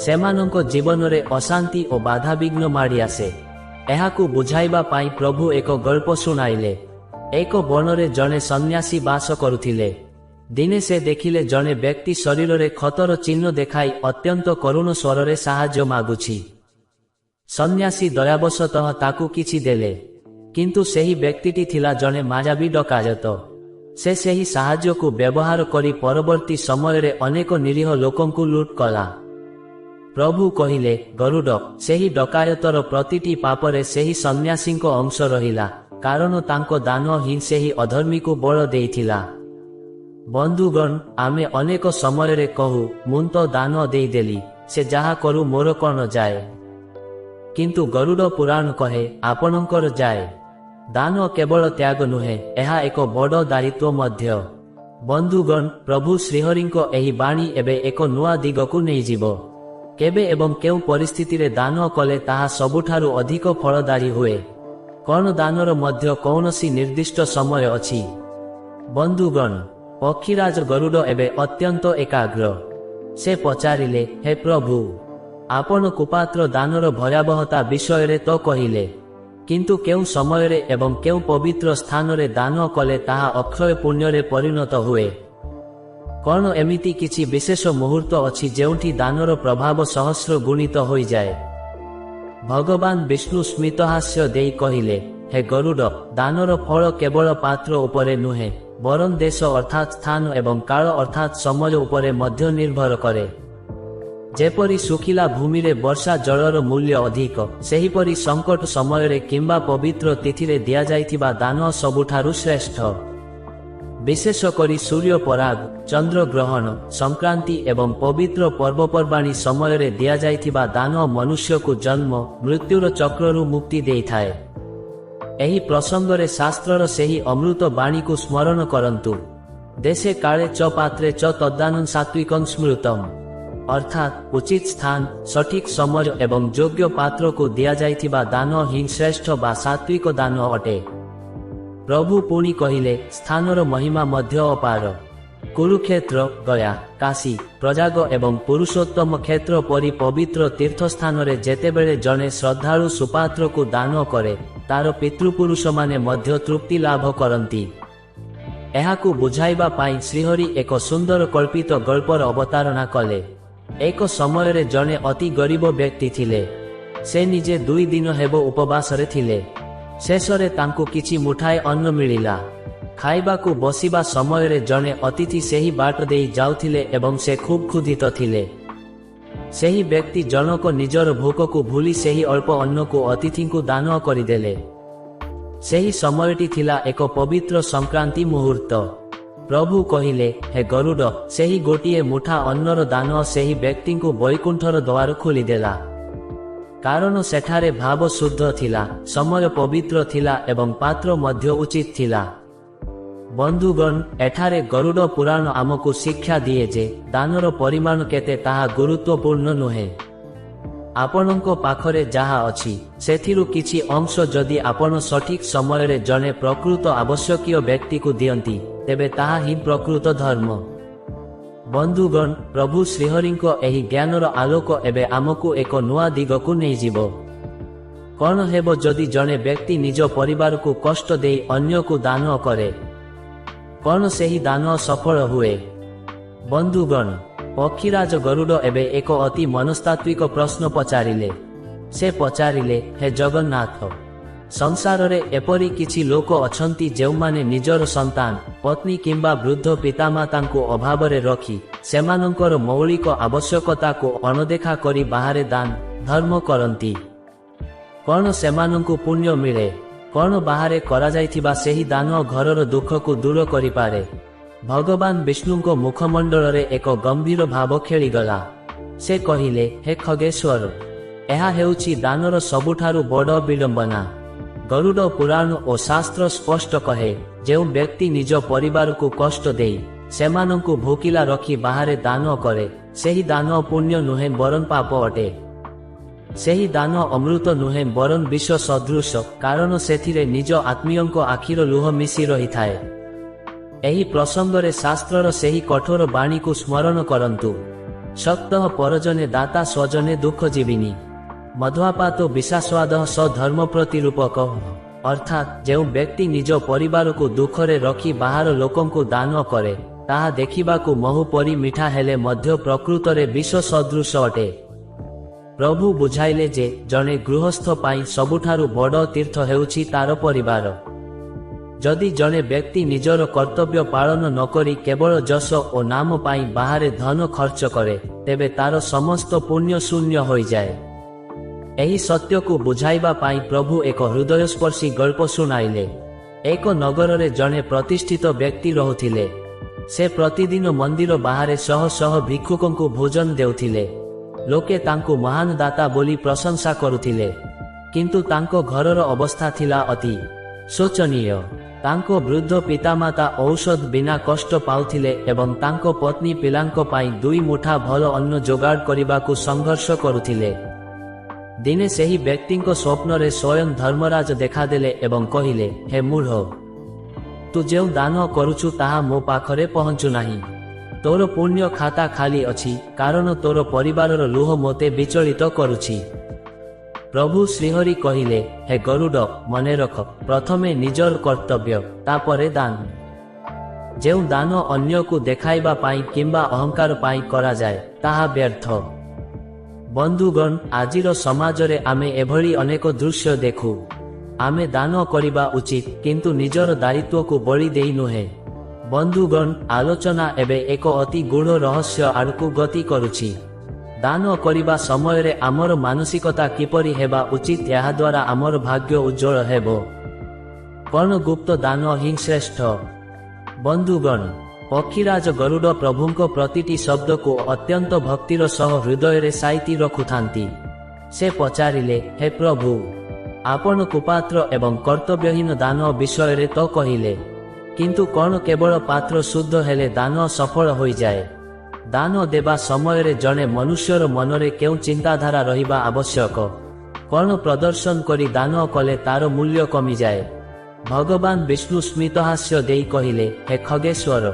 ସେମାନଙ୍କ ଜୀବନରେ ଅଶାନ୍ତି ଓ ବାଧାବିଘ୍ନ ମାଡ଼ି ଆସେ। ଏହାକୁ ବୁଝାଇବା ପାଇଁ ପ୍ରଭୁ ଏକ ଗଳ୍ପ ଶୁଣାଇଲେ। ଏକ ବନରେ ଜଣେ ସନ୍ନ୍ୟାସୀ ବାସ କରୁଥିଲେ। ଦିନେ ସେ ଦେଖିଲେ ଜଣେ ବ୍ୟକ୍ତି ଶରୀରରେ କ୍ଷତର ଚିହ୍ନ ଦେଖାଇ ଅତ୍ୟନ୍ତ କରୁଣ ସ୍ୱରରେ ସାହାଯ୍ୟ ମାଗୁଛି। ସନ୍ନ୍ୟାସୀ ଦୟାବଶତଃ ତାକୁ କିଛି ଦେଲେ, କିନ୍ତୁ ସେହି ବ୍ୟକ୍ତିଟି ଥିଲା ଜଣେ ମାୟାବୀ ଡକାୟତ। ସେ ସେହି ସାହାଯ୍ୟକୁ ବ୍ୟବହାର କରି ପରବର୍ତ୍ତୀ ସମୟରେ ଅନେକ ନିରୀହ ଲୋକଙ୍କୁ ଲୁଟ୍ କଲା। ପ୍ରଭୁ କହିଲେ, ଗରୁଡ଼, ସେହି ଡକାୟତର ପ୍ରତିଟି ପାପରେ ସେହି ସନ୍ନ୍ୟାସୀଙ୍କ ଅଂଶ ରହିଲା, କାରଣ ତାଙ୍କ ଦାନ ହିଁ ସେହି ଅଧର୍ମୀକୁ ବଳ ଦେଇଥିଲା। ବନ୍ଧୁଗଣ, ଆମେ ଅନେକ ସମୟରେ କହୁ, ମୁଁ ତ ଦାନ ଦେଇଦେଲି, ସେ ଯାହା କରୁ ମୋର କ'ଣ ଯାଏ। କିନ୍ତୁ ଗରୁଡ଼ ପୁରାଣ କହେ, ଆପଣଙ୍କର ଯାଏ। ଦାନ କେବଳ ତ୍ୟାଗ ନୁହେଁ, ଏହା ଏକ ବଡ଼ ଦାୟିତ୍ୱ ମଧ୍ୟ। ବନ୍ଧୁଗଣ, ପ୍ରଭୁ ଶ୍ରୀହରିଙ୍କ ଏହି ବାଣୀ ଏବେ ଏକ ନୂଆ ଦିଗକୁ ନେଇଯିବ। କେବେ ଏବଂ କେଉଁ ପରିସ୍ଥିତିରେ ଦାନ କଲେ ତାହା ସବୁଠାରୁ ଅଧିକ ଫଳଦାୟୀ ହୁଏ? କ'ଣ ଦାନର ମଧ୍ୟ କୌଣସି ନିର୍ଦ୍ଦିଷ୍ଟ ସମୟ ଅଛି? ବନ୍ଧୁଗଣ, ପକ୍ଷୀରାଜ ଗରୁଡ଼ ଏବେ ଅତ୍ୟନ୍ତ ଏକାଗ୍ର। ସେ ପଚାରିଲେ, ହେ ପ୍ରଭୁ, ଆପଣ କୁପାତ୍ର ଦାନର ଭୟାବହତା ବିଷୟରେ ତ କହିଲେ, କିନ୍ତୁ କେଉଁ ସମୟରେ ଏବଂ କେଉଁ ପବିତ୍ର ସ୍ଥାନରେ ଦାନ କଲେ ତାହା ଅକ୍ଷୟ ପୁଣ୍ୟରେ ପରିଣତ ହୁଏ? କ'ଣ ଏମିତି କିଛି ବିଶେଷ ମୁହୂର୍ତ୍ତ ଅଛି ଯେଉଁଠି ଦାନର ପ୍ରଭାବ ସହସ୍ର ଗୁଣିତ ହୋଇଯାଏ? ଭଗବାନ ବିଷ୍ଣୁ ସ୍ମିତହାସ୍ୟ ଦେଇ କହିଲେ, ହେ ଗରୁଡ଼, ଦାନର ଫଳ କେବଳ ପାତ୍ର ଉପରେ ନୁହେଁ, ବରଂ ଦେଶ ଅର୍ଥାତ୍ ସ୍ଥାନ ଏବଂ କାଳ ଅର୍ଥାତ୍ ସମୟ ଉପରେ ମଧ୍ୟ ନିର୍ଭର କରେ। ଯେପରି ଶୁଖିଲା ଭୂମିରେ ବର୍ଷା ଜଳର ମୂଲ୍ୟ ଅଧିକ, ସେହିପରି ସଙ୍କଟ ସମୟରେ କିମ୍ବା ପବିତ୍ର ତିଥିରେ ଦିଆଯାଇଥିବା ଦାନ ସବୁଠାରୁ ଶ୍ରେଷ୍ଠ। ବିଶେଷ କରି ସୂର୍ଯ୍ୟ ପରାଗ, ଚନ୍ଦ୍ରଗ୍ରହଣ, ସଂକ୍ରାନ୍ତି ଏବଂ ପବିତ୍ର ପର୍ବପର୍ବାଣୀ ସମୟରେ ଦିଆଯାଇଥିବା ଦାନ ମନୁଷ୍ୟକୁ ଜନ୍ମ ମୃତ୍ୟୁର ଚକ୍ରରୁ ମୁକ୍ତି ଦେଇଥାଏ। ଏହି ପ୍ରସଙ୍ଗରେ ଶାସ୍ତ୍ରର ସେହି ଅମୃତ ବାଣୀକୁ ସ୍ମରଣ କରନ୍ତୁ, ଦେଶେ କାଳେ ଚ ପାତ୍ରେ ଚ ତଦ୍ଦାନଂ ସାତ୍ୱିକଂ ସ୍ମୃତମ୍, ଅର୍ଥାତ୍ ଉଚିତ ସ୍ଥାନ, ସଠିକ ସମୟ ଏବଂ ଯୋଗ୍ୟ ପାତ୍ରକୁ ଦିଆଯାଇଥିବା ଦାନ ହିଁ ଶ୍ରେଷ୍ଠ ବା ସାତ୍ୱିକ ଦାନ ଅଟେ। ପ୍ରଭୁ ପୁଣି କହିଲେ, ସ୍ଥାନର ମହିମା ମଧ୍ୟ ଅପାର। କୁରୁକ୍ଷେତ୍ର, ଗୟା, କାଶୀ, ପ୍ରଯାଗ ଏବଂ ପୁରୁଷୋତ୍ତମ କ୍ଷେତ୍ର ପରି ପବିତ୍ର ତୀର୍ଥସ୍ଥାନରେ ଯେତେବେଳେ ଜଣେ ଶ୍ରଦ୍ଧାଳୁ ସୁପାତ୍ରକୁ ଦାନ କରେ, ତାର ପିତୃପୁରୁଷମାନେ ମଧ୍ୟ ତୃପ୍ତି ଲାଭ କରନ୍ତି। ଏହାକୁ ବୁଝାଇବା ପାଇଁ ଶ୍ରୀହରି ଏକ ସୁନ୍ଦର କଳ୍ପିତ ଗଳ୍ପର ଅବତାରଣା କଲେ। ଏକ ସମୟରେ ଜଣେ ଅତି ଗରିବ ବ୍ୟକ୍ତି ଥିଲେ। ସେ ନିଜେ 2 ଦିନ ହେବ ଉପବାସରେ ଥିଲେ। ଶେଷରେ ତାଙ୍କୁ କିଛି ମୁଠାଏ ଅନ୍ନ ମିଳିଲା। ଖାଇବାକୁ ବସିବା ସମୟରେ ଜଣେ ଅତିଥି ସେହି ବାଟ ଦେଇ ଯାଉଥିଲେ ଏବଂ ସେ ଖୁବ୍ କ୍ଷୁଧିତ ଥିଲେ। ସେହି ବ୍ୟକ୍ତି ଜଣକ ନିଜର ଭୋକକୁ ଭୁଲି ସେହି ଅଳ୍ପ ଅନ୍ନକୁ ଅତିଥିଙ୍କୁ ଦାନ କରିଦେଲେ। ସେହି ସମୟଟି ଥିଲା ଏକ ପବିତ୍ର ସଂକ୍ରାନ୍ତି ମୁହୂର୍ତ୍ତ। ପ୍ରଭୁ କହିଲେ, ହେ ଗରୁଡ଼, ସେହି ଗୋଟିଏ ମୁଠା ଅନ୍ନର ଦାନ ସେହି ବ୍ୟକ୍ତିଙ୍କୁ ବୈକୁଣ୍ଠର ଦ୍ୱାର ଖୋଲିଦେଲା। କାରଣ ସେଠାରେ ଭାବ ଶୁଦ୍ଧ ଥିଲା, ସମୟ ପବିତ୍ର ଥିଲା ଏବଂ ପାତ୍ର ମଧ୍ୟ ଉଚିତ ଥିଲା। ବନ୍ଧୁଗଣ, ଏଠାରେ ଗରୁଡ଼ ପୁରାଣ ଆମକୁ ଶିକ୍ଷା ଦିଏ ଯେ ଦାନର ପରିମାଣ କେତେ ତାହା ଗୁରୁତ୍ୱପୂର୍ଣ୍ଣ ନୁହେଁ। ଆପଣଙ୍କ ପାଖରେ ଯାହା ଅଛି, ସେଥିରୁ କିଛି ଅଂଶ ଯଦି ଆପଣ ସଠିକ ସମୟରେ ଜଣେ ପ୍ରକୃତ ଆବଶ୍ୟକୀୟ ବ୍ୟକ୍ତିକୁ ଦିଅନ୍ତି, ତେବେ ତାହା ହିଁ ପ୍ରକୃତ ଧର୍ମ। ବନ୍ଧୁଗଣ, ପ୍ରଭୁ ଶ୍ରୀହରିଙ୍କ ଏହି ଜ୍ଞାନର ଆଲୋକ ଏବେ ଆମକୁ ଏକ ନୂଆ ଦିଗକୁ ନେଇଯିବ। କ'ଣ ହେବ ଯଦି ଜଣେ ବ୍ୟକ୍ତି ନିଜ ପରିବାରକୁ କଷ୍ଟ ଦେଇ ଅନ୍ୟକୁ ଦାନ କରେ? କ'ଣ ସେହି ଦାନ ସଫଳ ହୁଏ? ବନ୍ଧୁଗଣ, ପକ୍ଷୀରାଜ ଗରୁଡ଼ ଏବେ ଏକ ଅତି ମନସ୍ତାତ୍ତ୍ୱିକ ପ୍ରଶ୍ନ ପଚାରିଲେ। ସେ ପଚାରିଲେ, ହେ ଜଗନ୍ନାଥ, ସଂସାରରେ ଏପରି କିଛି ଲୋକ ଅଛନ୍ତି ଯେଉଁମାନେ ନିଜର ସନ୍ତାନ, ପତ୍ନୀ କିମ୍ବା ବୃଦ୍ଧ ପିତାମାତାଙ୍କୁ ଅଭାବରେ ରଖି ସେମାନଙ୍କର ମୌଳିକ ଆବଶ୍ୟକତାକୁ ଅଣଦେଖା କରି ବାହାରେ ଦାନ ଧର୍ମ କରନ୍ତି। କ'ଣ ସେମାନଙ୍କୁ ପୁଣ୍ୟ ମିଳେ? କ'ଣ ବାହାରେ କରାଯାଇଥିବା ସେହି ଦାନ ଘରର ଦୁଃଖକୁ ଦୂର କରିପାରେ? ଭଗବାନ ବିଷ୍ଣୁଙ୍କ ମୁଖମଣ୍ଡଳରେ ଏକ ଗମ୍ଭୀର ଭାବ ଖେଳିଗଲା। ସେ କହିଲେ, ହେ ଖଗେଶ୍ୱର, ଏହା ହେଉଛି ଦାନର ସବୁଠାରୁ ବଡ଼ ବିଡ଼ମ୍ବନା। ଗରୁଡ଼ ପୁରାଣ ଓ ଶାସ୍ତ୍ର ସ୍ପଷ୍ଟ କହେ, ଯେଉଁ ବ୍ୟକ୍ତି ନିଜ ପରିବାରକୁ କଷ୍ଟ ଦେଇ ସେମାନଙ୍କୁ ଭୋକିଲା ରଖି ବାହାରେ ଦାନ କରେ, ସେହି ଦାନ ପୁଣ୍ୟ ନୁହେଁ ବରଂ ପାପ ଅଟେ। ସେହି ଦାନ ଅମୃତ ନୁହେଁ ବରଂ ବିଷ ସଦୃଶ, କାରଣ ସେଥିରେ ନିଜ ଆତ୍ମୀୟଙ୍କ ଆଖିର ଲୁହ ମିଶି ରହିଥାଏ। ଏହି ପ୍ରସଙ୍ଗରେ ଶାସ୍ତ୍ରର ସେହି କଠୋର ବାଣୀକୁ ସ୍ମରଣ କରନ୍ତୁ, ଶକ୍ତଃ ପରଜନେ ଦାତା ସ୍ୱଜନେ ଦୁଃଖ ଜୀବିନି ମଧ୍ୱାପାତ ବିଶାସ୍ୱାଦଃ ସ ଧର୍ମ ପ୍ରତିରୂପକ। ଅର୍ଥାତ୍ ଯେଉଁ ବ୍ୟକ୍ତି ନିଜ ପରିବାରକୁ ଦୁଃଖରେ ରଖି ବାହାର ଲୋକଙ୍କୁ ଦାନ କରେ, ତାହା ଦେଖିବାକୁ ମହୁ ପରି ମିଠା ହେଲେ ମଧ୍ୟ ପ୍ରକୃତରେ ବିଷ ସଦୃଶ ଅଟେ। ପ୍ରଭୁ ବୁଝାଇଲେ ଯେ ଜଣେ ଗୃହସ୍ଥ ପାଇଁ ସବୁଠାରୁ ବଡ଼ ତୀର୍ଥ ହେଉଛି ତାର ପରିବାର। ଯଦି ଜଣେ ବ୍ୟକ୍ତି ନିଜର କର୍ତ୍ତବ୍ୟ ପାଳନ ନକରି କେବଳ ଯଶ ଓ ନାମ ପାଇଁ ବାହାରେ ଧନ ଖର୍ଚ୍ଚ କରେ, ତେବେ ତାର ସମସ୍ତ ପୁଣ୍ୟ ଶୂନ୍ୟ ହୋଇଯାଏ। ଏହି ସତ୍ୟକୁ ବୁଝାଇବା ପାଇଁ ପ୍ରଭୁ ଏକ ହୃଦୟସ୍ପର୍ଶୀ ଗଳ୍ପ ଶୁଣାଇଲେ। ଏକ ନଗରରେ ଜଣେ ପ୍ରତିଷ୍ଠିତ ବ୍ୟକ୍ତି ରହୁଥିଲେ। ସେ ପ୍ରତିଦିନ ମନ୍ଦିର ବାହାରେ ଶହ ଶହ ଭିକ୍ଷୁକଙ୍କୁ ଭୋଜନ ଦେଉଥିଲେ। ଲୋକେ ତାଙ୍କୁ ମହାନ ଦାତା ବୋଲି ପ୍ରଶଂସା କରୁଥିଲେ, କିନ୍ତୁ ତାଙ୍କ ଘରର ଅବସ୍ଥା ଥିଲା ଅତି ଶୋଚନୀୟ। ତାଙ୍କ ବୃଦ୍ଧ ପିତାମାତା ଔଷଧ ବିନା କଷ୍ଟ ପାଉଥିଲେ ଏବଂ ତାଙ୍କ ପତ୍ନୀ ପିଲାଙ୍କ ପାଇଁ 2 ମୁଠା ଭଲ ଅନ୍ନ ଯୋଗାଡ଼ କରିବାକୁ ସଂଘର୍ଷ କରୁଥିଲେ। ଦିନେ ସେହି ବ୍ୟକ୍ତିଙ୍କ ସ୍ୱପ୍ନରେ ସ୍ୱୟଂ ଧର୍ମରାଜ ଦେଖାଦେଲେ ଏବଂ କହିଲେ, ହେ ମୂଢ଼, ତୁ ଯେଉଁ ଦାନ କରୁଛୁ ତାହା ମୋ ପାଖରେ ପହଞ୍ଚୁନାହିଁ। ତୋର ପୁଣ୍ୟ ଖାତା ଖାଲି ଅଛି, କାରଣ ତୋର ପରିବାରର ଲୁହ ମୋତେ ବିଚଳିତ କରୁଛି। ପ୍ରଭୁ ଶ୍ରୀହରି କହିଲେ, ହେ ଗରୁଡ଼, ମନେ ରଖ, ପ୍ରଥମେ ନିଜର କର୍ତ୍ତବ୍ୟ, ତାପରେ ଦାନ। ଯେଉଁ ଦାନ ଅନ୍ୟକୁ ଦେଖାଇବା ପାଇଁ କିମ୍ବା ଅହଙ୍କାର ପାଇଁ କରାଯାଏ, ତାହା ବ୍ୟର୍ଥ। ବନ୍ଧୁଗଣ, ଆଜିର ସମାଜରେ ଆମେ ଏଭଳି ଅନେକ ଦୃଶ୍ୟ ଦେଖୁ। ଆମେ ଦାନ କରିବା ଉଚିତ, କିନ୍ତୁ ନିଜର ଦାୟିତ୍ୱକୁ ବଳି ଦେଇ ନୁହେଁ। ବନ୍ଧୁଗଣ, ଆଲୋଚନା ଏବେ ଏକ ଅତି ଗୂଢ଼ ରହସ୍ୟ ଆଡ଼କୁ ଗତି କରୁଛି। ଦାନ କରିବା ସମୟରେ ଆମର ମାନସିକତା କିପରି ହେବା ଉଚିତ, ଏହାଦ୍ୱାରା ଆମର ଭାଗ୍ୟ ଉଜ୍ଜ୍ୱଳ ହେବ। କଣ ଗୁପ୍ତ ଦାନ ହିଁ ଶ୍ରେଷ୍ଠ? ବନ୍ଧୁଗଣ, ପକ୍ଷୀରାଜ ଗରୁଡ଼ ପ୍ରଭୁଙ୍କ ପ୍ରତିଟି ଶବ୍ଦକୁ ଅତ୍ୟନ୍ତ ଭକ୍ତିର ସହ ହୃଦୟରେ ସାଇତି ରଖୁଥାନ୍ତି। ସେ ପଚାରିଲେ, ହେ ପ୍ରଭୁ, ଆପଣ କୁପାତ୍ର ଏବଂ କର୍ତ୍ତବ୍ୟହୀନ ଦାନ ବିଷୟରେ ତ କହିଲେ, କିନ୍ତୁ କଣ କେବଳ ପାତ୍ର ଶୁଦ୍ଧ ହେଲେ ଦାନ ସଫଳ ହୋଇଯାଏ? ଦାନ ଦେବା ସମୟରେ ଜଣେ ମନୁଷ୍ୟର ମନରେ କେଉଁ ଚିନ୍ତାଧାରା ରହିବା ଆବଶ୍ୟକ? କଣ ପ୍ରଦର୍ଶନ କରି ଦାନ କଲେ ତାର ମୂଲ୍ୟ କମିଯାଏ? ଭଗବାନ ବିଷ୍ଣୁ ସ୍ମିତହାସ୍ୟ ଦେଇ କହିଲେ, ହେ ଖଗେଶ୍ୱର,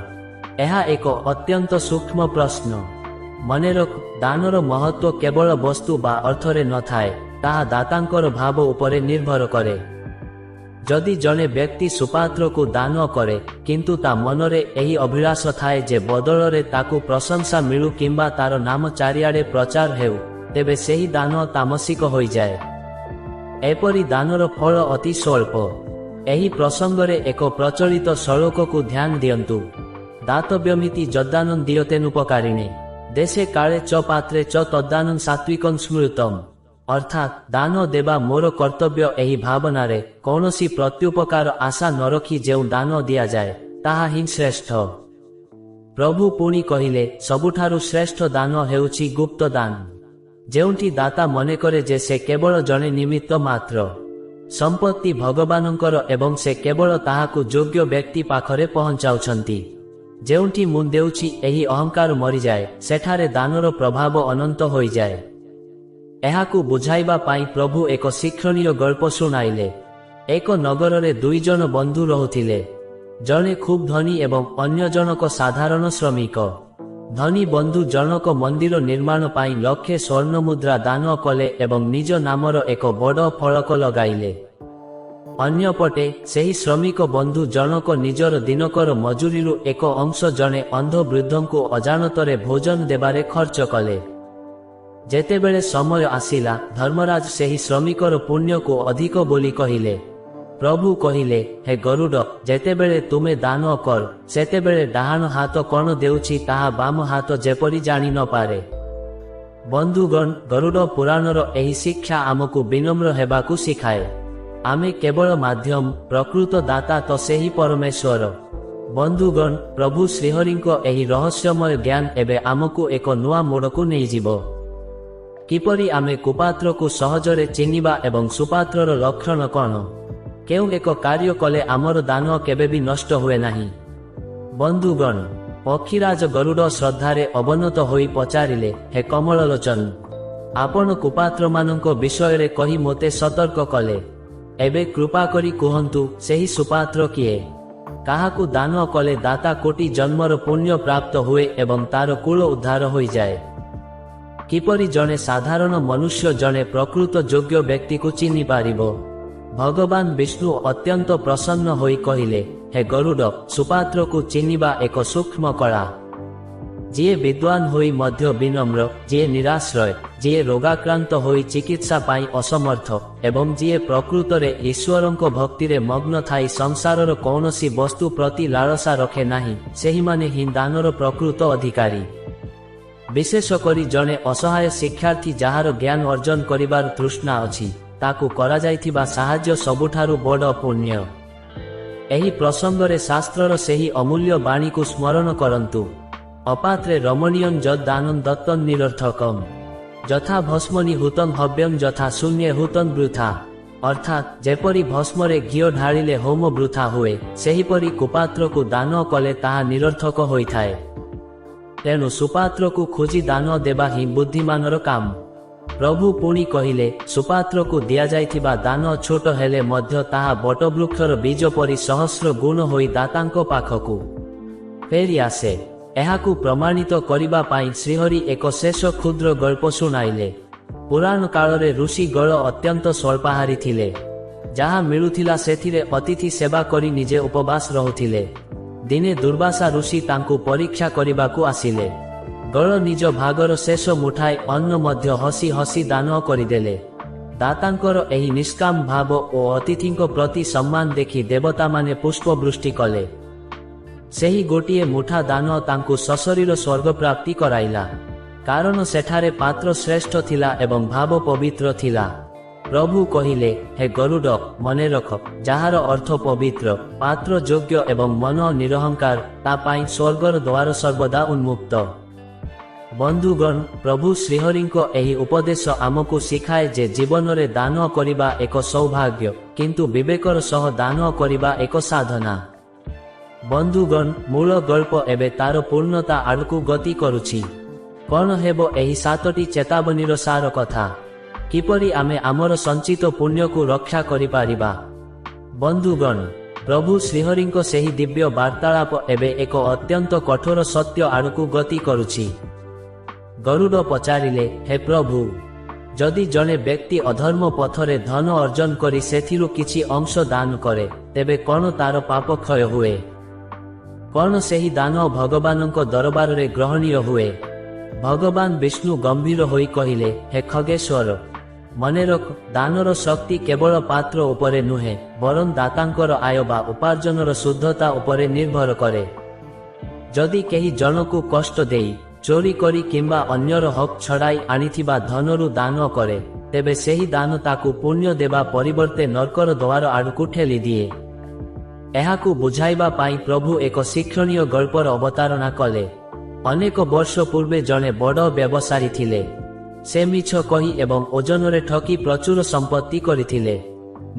ଏହା ଏକ ଅତ୍ୟନ୍ତ ସୂକ୍ଷ୍ମ ପ୍ରଶ୍ନ। ମନେରଖ, ଦାନର ମହତ୍ଵ କେବଳ ବସ୍ତୁ ବା ଅର୍ଥରେ ନଥାଏ, ତାହା ଦାତାଙ୍କର ଭାବ ଉପରେ ନିର୍ଭର କରେ। ଯଦି ଜଣେ ବ୍ୟକ୍ତି ସୁପାତ୍ରକୁ ଦାନ କରେ, କିନ୍ତୁ ତା ମନରେ ଏହି ଅଭିଳାଷ ଥାଏ ଯେ ବଦଳରେ ତାକୁ ପ୍ରଶଂସା ମିଳୁ କିମ୍ବା ତାର ନାମ ଚାରିଆଡ଼େ ପ୍ରଚାର ହେଉ, ତେବେ ସେହି ଦାନ ତାମସିକ ହୋଇଯାଏ। ଏପରି ଦାନର ଫଳ ଅତି ସ୍ୱଳ୍ପ। ଏହି ପ୍ରସଙ୍ଗରେ ଏକ ପ୍ରଚଳିତ ଶ୍ଲୋକକୁ ଧ୍ୟାନ ଦିଅନ୍ତୁ, ଦାତବ୍ୟମିତି ଯଦ୍ଦାନଂ ଦିୟତେନୁପକାରିଣେ ଦେଶେ କାଳେ চ ପାତ୍ରେ চ ତଦ୍ଦାନଂ ସାତ୍ବିକଂ ସ୍ମୃତମ୍। ଅର୍ଥାତ୍ ଦାନ ଦେବା ମୋର କର୍ତ୍ତବ୍ୟ। ଏହି ଭାବନାରେ କୌଣସି ପ୍ରତ୍ୟୁପକାର ଆଶା ନ ରଖି ଯେଉଁ ଦାନ ଦିଆଯାଏ, ତାହା ହିଁ ଶ୍ରେଷ୍ଠ। ପ୍ରଭୁ ପୁଣି କହିଲେ, ସବୁଠାରୁ ଶ୍ରେଷ୍ଠ ଦାନ ହେଉଛି ଗୁପ୍ତ ଦାନ, ଯେଉଁଠି ଦାତା ମନେକରେ ଯେ ସେ କେବଳ ଜଣେ ନିମିତ୍ତ ମାତ୍ର। ସମ୍ପତ୍ତି ଭଗବାନଙ୍କର ଏବଂ ସେ କେବଳ ତାହାକୁ ଯୋଗ୍ୟ ବ୍ୟକ୍ତି ପାଖରେ ପହଞ୍ଚାଉଛନ୍ତି। ଯେଉଁଠି ମୁଁ ଦେଉଛି ଏହି ଅହଙ୍କାର ମରିଯାଏ, ସେଠାରେ ଦାନର ପ୍ରଭାବ ଅନନ୍ତ ହୋଇଯାଏ। ଏହାକୁ ବୁଝାଇବା ପାଇଁ ପ୍ରଭୁ ଏକ ଶିକ୍ଷଣୀୟ ଗଳ୍ପ ଶୁଣାଇଲେ। ଏକ ନଗରରେ 2 ଜଣ ବନ୍ଧୁ ରହୁଥିଲେ। ଜଣେ ଖୁବ୍ ଧନୀ ଏବଂ ଅନ୍ୟ ଜଣକ ସାଧାରଣ ଶ୍ରମିକ। ଧନୀ ବନ୍ଧୁ ଜଣକ ମନ୍ଦିର ନିର୍ମାଣ ପାଇଁ ଲକ୍ଷେ ସ୍ୱର୍ଣ୍ଣମୁଦ୍ରା ଦାନ କଲେ ଏବଂ ନିଜ ନାମର ଏକ ବଡ଼ ଫଳକ ଲଗାଇଲେ। ଅନ୍ୟପଟେ ସେହି ଶ୍ରମିକ ବନ୍ଧୁ ଜଣକ ନିଜର ଦିନକର ମଜୁରୀରୁ ଏକ ଅଂଶ ଜଣେ ଅନ୍ଧ ବୃଦ୍ଧଙ୍କୁ ଅଜାଣତରେ ଭୋଜନ ଦେବାରେ ଖର୍ଚ୍ଚ କଲେ। ଯେତେବେଳେ ସମୟ ଆସିଲା, ଧର୍ମରାଜ ସେହି ଶ୍ରମିକର ପୁଣ୍ୟକୁ ଅଧିକ ବୋଲି କହିଲେ। ପ୍ରଭୁ କହିଲେ, ହେ ଗରୁଡ଼, ଯେତେବେଳେ ତୁମେ ଦାନ କର, ସେତେବେଳେ ଡାହାଣ ହାତ କଣ ଦେଉଛି ତାହା ବାମ ହାତ ଯେପରି ଜାଣି ନପାରେ। ବନ୍ଧୁଗଣ, ଗରୁଡ଼ ପୁରାଣର ଏହି ଶିକ୍ଷା ଆମକୁ ବିନମ୍ର ହେବାକୁ ଶିଖାଏ। ଆମେ କେବଳ ମାଧ୍ୟମ, ପ୍ରକୃତ ଦାତା ତ ସେହି ପରମେଶ୍ୱର। ବନ୍ଧୁଗଣ, ପ୍ରଭୁ ଶ୍ରୀହରିଙ୍କ ଏହି ରହସ୍ୟମୟ ଜ୍ଞାନ ଏବେ ଆମକୁ ଏକ ନୂଆ ମୋଡ଼କୁ ନେଇଯିବ। କିପରି ଆମେ କୁପାତ୍ରକୁ ସହଜରେ ଚିହ୍ନିବା ଏବଂ ସୁପାତ୍ରର ଲକ୍ଷଣ କ'ଣ? କେଉଁ ଏକ କାର୍ଯ୍ୟ କଲେ ଆମର ଦାନ କେବେ ବି ନଷ୍ଟ ହୁଏ ନାହିଁ? ବନ୍ଧୁଗଣ, ପକ୍ଷୀରାଜ ଗରୁଡ଼ ଶ୍ରଦ୍ଧାରେ ଅବନତ ହୋଇ ପଚାରିଲେ, ହେ କମଳଲୋଚନ, ଆପଣ କୁପାତ୍ରମାନଙ୍କ ବିଷୟରେ କହି ମୋତେ ସତର୍କ କଲେ। ଏବେ କୃପା କରି କୁହନ୍ତୁ, ସେହି ସୁପାତ୍ର କିଏ? କାହାକୁ ଦାନ କଲେ ଦାତା କୋଟି ଜନ୍ମର ପୁଣ୍ୟ ପ୍ରାପ୍ତ ହୁଏ ଏବଂ ତାର କୁଳ ଉଦ୍ଧାର ହୋଇଯାଏ? କିପରି ଜଣେ ସାଧାରଣ ମନୁଷ୍ୟ ଜଣେ ପ୍ରକୃତ ଯୋଗ୍ୟ ବ୍ୟକ୍ତିକୁ ଚିହ୍ନି ପାରିବ? ଭଗବାନ ବିଷ୍ଣୁ ଅତ୍ୟନ୍ତ ପ୍ରସନ୍ନ ହୋଇ କହିଲେ, ହେ ଗରୁଡ଼, ସୁପାତ୍ରକୁ ଚିହ୍ନିବା ଏକ ସୂକ୍ଷ୍ମ କଳା। ଯିଏ ବିଦ୍ୱାନ ହୋଇ ମଧ୍ୟ ବିନମ୍ର, ଯିଏ ନିରାଶ୍ରୟ, ଯିଏ ରୋଗାକ୍ରାନ୍ତ ହୋଇ ଚିକିତ୍ସା ପାଇଁ ଅସମର୍ଥ ଏବଂ ଯିଏ ପ୍ରକୃତରେ ଈଶ୍ୱରଙ୍କ ଭକ୍ତିରେ ମଗ୍ନ ଥାଇ ସଂସାରର କୌଣସି ବସ୍ତୁ ପ୍ରତି ଲାଳସା ରଖେ ନାହିଁ, ସେହିମାନେ ହିଁ ଦାନର ପ୍ରକୃତ ଅଧିକାରୀ। ବିଶେଷ କରି ଜଣେ ଅସହାୟ ଶିକ୍ଷାର୍ଥୀ ଯାହାର ଜ୍ଞାନ ଅର୍ଜନ କରିବାର ତୃଷ୍ଣା ଅଛି, ତାକୁ କରାଯାଇଥିବା ସାହାଯ୍ୟ ସବୁଠାରୁ ବଡ଼ ପୁଣ୍ୟ। ଏହି ପ୍ରସଙ୍ଗରେ ଶାସ୍ତ୍ରର ସେହି ଅମୂଲ୍ୟ ବାଣୀକୁ ସ୍ମରଣ କରନ୍ତୁ, ଅପାତ୍ରେ ରମଣୀୟଂ ଯଦ୍ ଦାନଂ ଦତ୍ତଂ ନିରର୍ଥକଂ ଯଥା ଭସ୍ମନି ହୁତଂ ହବ୍ୟଂ ଯଥା ଶୂନ୍ୟେ ହୁତଂ ବୃଥା। ଅର୍ଥାତ୍ ଯେପରି ଭସ୍ମରେ ଘିଅ ଢାଳିଲେ ହୋମ ବୃଥା ହୁଏ, ସେହିପରି କୁପାତ୍ରକୁ ଦାନ କଲେ ତାହା ନିରର୍ଥକ ହୋଇଥାଏ। ତେଣୁ ସୁପାତ୍ରକୁ ଖୋଜି ଦାନ ଦେବା ହିଁ ବୁଦ୍ଧିମାନର କାମ। ପ୍ରଭୁ ପୁଣି କହିଲେ, ସୁପାତ୍ରକୁ ଦିଆଯାଇଥିବା ଦାନ ଛୋଟ ହେଲେ ମଧ୍ୟ ତାହା ବଟବୃକ୍ଷର ବୀଜ ପରି ସହସ୍ର ଗୁଣ ହୋଇ ଦାତାଙ୍କ ପାଖକୁ ଫେରି ଆସେ। ଏହାକୁ ପ୍ରମାଣିତ କରିବା ପାଇଁ ଶ୍ରୀହରି ଏକ ଶେଷ କ୍ଷୁଦ୍ର ଗଳ୍ପ ଶୁଣାଇଲେ। ପୁରାଣ କାଳରେ ଋଷିଗଣ ଅତ୍ୟନ୍ତ ସ୍ୱଳ୍ପାହାରୀ ଥିଲେ। ଯାହା ମିଳୁଥିଲା ସେଥିରେ ଅତିଥି ସେବା କରି ନିଜେ ଉପବାସ ରହୁଥିଲେ। ଦିନେ ଦୁର୍ବାସା ଋଷି ତାଙ୍କୁ ପରୀକ୍ଷା କରିବାକୁ ଆସିଲେ। ଗଳ ନିଜ ଭାଗର ଶେଷ ମୁଠାଏ ଅନ୍ନ ମଧ୍ୟ ହସି ହସି ଦାନ କରିଦେଲେ। ଦାତାଙ୍କର ଏହି ନିଷ୍କାମ ଭାବ ଓ ଅତିଥିଙ୍କ ପ୍ରତି ସମ୍ମାନ ଦେଖି ଦେବତାମାନେ ପୁଷ୍ପବୃଷ୍ଟି କଲେ। ସେହି ଗୋଟିଏ ମୁଠା ଦାନ ତାଙ୍କୁ ସଶରୀର ସ୍ୱର୍ଗପ୍ରାପ୍ତି କରାଇଲା। କାରଣ ସେଠାରେ ପାତ୍ର ଶ୍ରେଷ୍ଠ ଥିଲା ଏବଂ ଭାବ ପବିତ୍ର ଥିଲା। ପ୍ରଭୁ କହିଲେ, ହେ ଗରୁଡ଼, ମନେ ରଖ, ଯାହାର ଅର୍ଥ ପବିତ୍ର, ପାତ୍ର ଯୋଗ୍ୟ ଏବଂ ମନ ନିରହଙ୍କାର, ତା ପାଇଁ ସ୍ୱର୍ଗର ଦ୍ୱାର ସର୍ବଦା ଉନ୍ମୁକ୍ତ। ବନ୍ଧୁଗଣ, ପ୍ରଭୁ ଶ୍ରୀହରିଙ୍କ ଏହି ଉପଦେଶ ଆମକୁ ଶିଖାଏ ଯେ ଜୀବନରେ ଦାନ କରିବା ଏକ ସୌଭାଗ୍ୟ, କିନ୍ତୁ ବିବେକର ସହ ଦାନ କରିବା ଏକ ସାଧନା। ବନ୍ଧୁଗଣ, ମୂଳ ଗଳ୍ପ ଏବେ ତାର ପୂର୍ଣ୍ଣତା ଆଡ଼କୁ ଗତି କରୁଛି। କ'ଣ ହେବ ଏହି 7ଟି ଚେତାବନୀର ସାର କଥା? କିପରି ଆମେ ଆମର ସଞ୍ଚିତ ପୁଣ୍ୟକୁ ରକ୍ଷା କରିପାରିବା? ବନ୍ଧୁଗଣ, ପ୍ରଭୁ ଶ୍ରୀହରିଙ୍କ ସେହି ଦିବ୍ୟ ବାର୍ତ୍ତାଳାପ ଏବେ ଏକ ଅତ୍ୟନ୍ତ କଠୋର ସତ୍ୟ ଆଡ଼କୁ ଗତି କରୁଛି। ଗରୁଡ଼ ପଚାରିଲେ, ହେ ପ୍ରଭୁ, ଯଦି ଜଣେ ବ୍ୟକ୍ତି ଅଧର୍ମ ପଥରେ ଧନ ଅର୍ଜନ କରି ସେଥିରୁ କିଛି ଅଂଶ ଦାନ କରେ, ତେବେ କ'ଣ ତାର ପାପ କ୍ଷୟ ହୁଏ? କ'ଣ ସେହି ଦାନ ଭଗବାନଙ୍କ ଦରବାରରେ ଗ୍ରହଣୀୟ ହୁଏ? ଭଗବାନ ବିଷ୍ଣୁ ଗମ୍ଭୀର ହୋଇ କହିଲେ, ହେ ଖଗେଶ୍ୱର, ମନେ ରଖ, ଦାନର ଶକ୍ତି କେବଳ ପାତ୍ର ଉପରେ ନୁହେଁ, ବରଂ ଦାତାଙ୍କର ଆୟ ବା ଉପାର୍ଜନର ଶୁଦ୍ଧତା ଉପରେ ନିର୍ଭର କରେ। ଯଦି କେହି ଜଣକୁ କଷ୍ଟ ଦେଇ, ଚୋରି କରି କିମ୍ବା ଅନ୍ୟର ହକ୍ ଛଡ଼ାଇ ଆଣିଥିବା ଧନରୁ ଦାନ କରେ, ତେବେ ସେହି ଦାନ ତାକୁ ପୁଣ୍ୟ ଦେବା ପରିବର୍ତ୍ତେ ନର୍କର ଦ୍ୱାର ଆଡ଼କୁ ଠେଲି ଦିଏ। ଏହାକୁ ବୁଝାଇବା ପାଇଁ ପ୍ରଭୁ ଏକ ଶିକ୍ଷଣୀୟ ଗଳ୍ପର ଅବତାରଣା କଲେ। ଅନେକ ବର୍ଷ ପୂର୍ବେ ଜଣେ ବଡ଼ ବ୍ୟବସାୟୀ ଥିଲେ। ସେ ମିଛ କହି ଏବଂ ଓଜନରେ ଠକି ପ୍ରଚୁର ସମ୍ପତ୍ତି କରିଥିଲେ।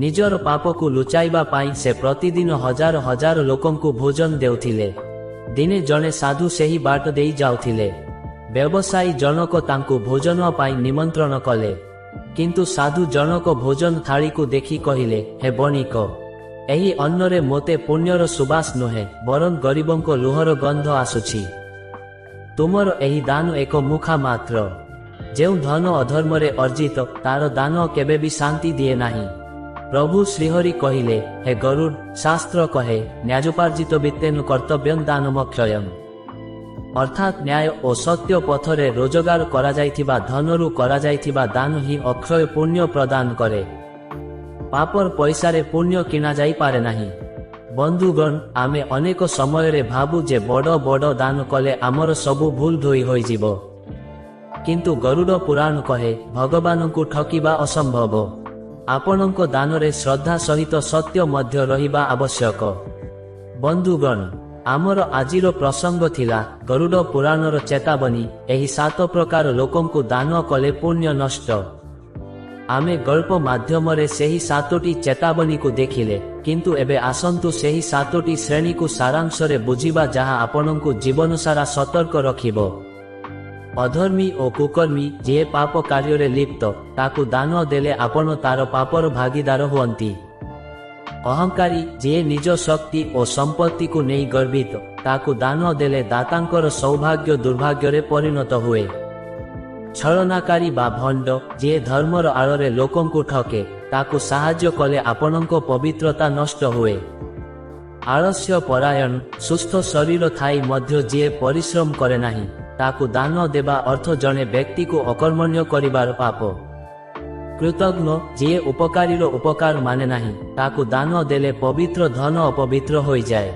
ନିଜର ପାପକୁ ଲୁଚାଇବା ପାଇଁ ସେ ପ୍ରତିଦିନ ହଜାର ହଜାର ଲୋକଙ୍କୁ ଭୋଜନ ଦେଉଥିଲେ। ଦିନେ ଜଣେ ସାଧୁ ସେହି ବାଟ ଦେଇ ଯାଉଥିଲେ। ବ୍ୟବସାୟୀ ଜଣକ ତାଙ୍କୁ ଭୋଜନ ପାଇଁ ନିମନ୍ତ୍ରଣ କଲେ। କିନ୍ତୁ ସାଧୁ ଜଣକ ଭୋଜନ ଥାଳିକୁ ଦେଖି କହିଲେ, ହେ ବଣିକ, ଏହି ଅନ୍ନରେ ମୋତେ ପୁଣ୍ୟର ସୁବାସ ନୁହେଁ, ବରଂ ଗରିବଙ୍କ ଲୁହର ଗନ୍ଧ ଆସୁଛି। ତୁମର ଏହି ଦାନ ଏକ ମୁଖା ମାତ୍ର। ଯେଉଁ ଧନ ଅଧର୍ମରେ ଅର୍ଜିତ, ତାର ଦାନ କେବେ ବି ଶାନ୍ତି ଦିଏ ନାହିଁ। ପ୍ରଭୁ ଶ୍ରୀହରି କହିଲେ, ହେ ଗରୁଡ଼, ଶାସ୍ତ୍ର କହେ, ନ୍ୟାଯୋପାର୍ଜିତ ବିତ୍ତେନ କର୍ତ୍ତବ୍ୟଂ ଦାନମକ୍ଷୟଂ। ଅର୍ଥାତ୍ ନ୍ୟାୟ ଓ ସତ୍ୟ ପଥରେ ରୋଜଗାର କରାଯାଇଥିବା ଧନରୁ କରାଯାଇଥିବା ଦାନ ହିଁ ଅକ୍ଷୟ ପୁଣ୍ୟ ପ୍ରଦାନ କରେ। ପାପର ପଇସାରେ ପୁଣ୍ୟ କିଣାଯାଇପାରେ ନାହିଁ। ବନ୍ଧୁଗଣ, ଆମେ ଅନେକ ସମୟରେ ଭାବୁ ଯେ ବଡ଼ ବଡ଼ ଦାନ କଲେ ଆମର ସବୁ ଭୁଲ ଧୋଇ ହୋଇଯିବ। କିନ୍ତୁ ଗରୁଡ଼ ପୁରାଣ କହେ, ଭଗବାନଙ୍କୁ ଠକିବା ଅସମ୍ଭବ। ଆପଣଙ୍କ ଦାନରେ ଶ୍ରଦ୍ଧା ସହିତ ସତ୍ୟ ମଧ୍ୟ ରହିବା ଆବଶ୍ୟକ। ବନ୍ଧୁଗଣ, ଆମର ଆଜିର ପ୍ରସଙ୍ଗ ଥିଲା ଗରୁଡ଼ ପୁରାଣର ଚେତାବନୀ। ଏହି 7 ପ୍ରକାର ଲୋକଙ୍କୁ ଦାନ କଲେ ପୁଣ୍ୟ ନଷ୍ଟ। ଆମେ ଗଳ୍ପ ମାଧ୍ୟମରେ ସେହି 7ଟି ଚେତାବନୀକୁ ଦେଖିଲେ, କିନ୍ତୁ ଏବେ ଆସନ୍ତୁ ସେହି 7ଟି ଶ୍ରେଣୀକୁ ସାରାଂଶରେ ବୁଝିବା ଯାହା ଆପଣଙ୍କୁ ଜୀବନସାରା ସତର୍କ ରଖିବ। ଅଧର୍ମୀ ଓ କୁକର୍ମୀ, ଯିଏ ପାପ କାର୍ଯ୍ୟରେ ଲିପ୍ତ, ତାକୁ ଦାନ ଦେଲେ ଆପଣ ତାର ପାପର ଭାଗିଦାର ହୁଅନ୍ତି। ଅହଙ୍କାରୀ, ଯିଏ ନିଜ ଶକ୍ତି ଓ ସମ୍ପତ୍ତିକୁ ନେଇ ଗର୍ବିତ, ତାକୁ ଦାନ ଦେଲେ ଦାତାଙ୍କର ସୌଭାଗ୍ୟ ଦୁର୍ଭାଗ୍ୟରେ ପରିଣତ ହୁଏ। ଛଳନାକାରୀ ବା ଭଣ୍ଡ, ଯିଏ ଧର୍ମର ଆଳରେ ଲୋକଙ୍କୁ ଠକେ, ତାକୁ ସାହାଯ୍ୟ କଲେ ଆପଣଙ୍କ ପବିତ୍ରତା ନଷ୍ଟ ହୁଏ। ଆଳସ୍ୟ ପରାୟଣ, ସୁସ୍ଥ ଶରୀର ଥାଇ ମଧ୍ୟ ଯିଏ ପରିଶ୍ରମ କରେ ନାହିଁ, ତାକୁ ଦାନ ଦେବା ଅର୍ଥ ଜଣେ ବ୍ୟକ୍ତିକୁ ଅକର୍ମଣ୍ୟ କରିବାର ପାପ। କୃତଜ୍ଞ, ଯିଏ ଉପକାରୀର ଉପକାର ମାନେ ନାହିଁ, ତାକୁ ଦାନ ଦେଲେ ପବିତ୍ର ଧନ ଅପବିତ୍ର ହୋଇଯାଏ।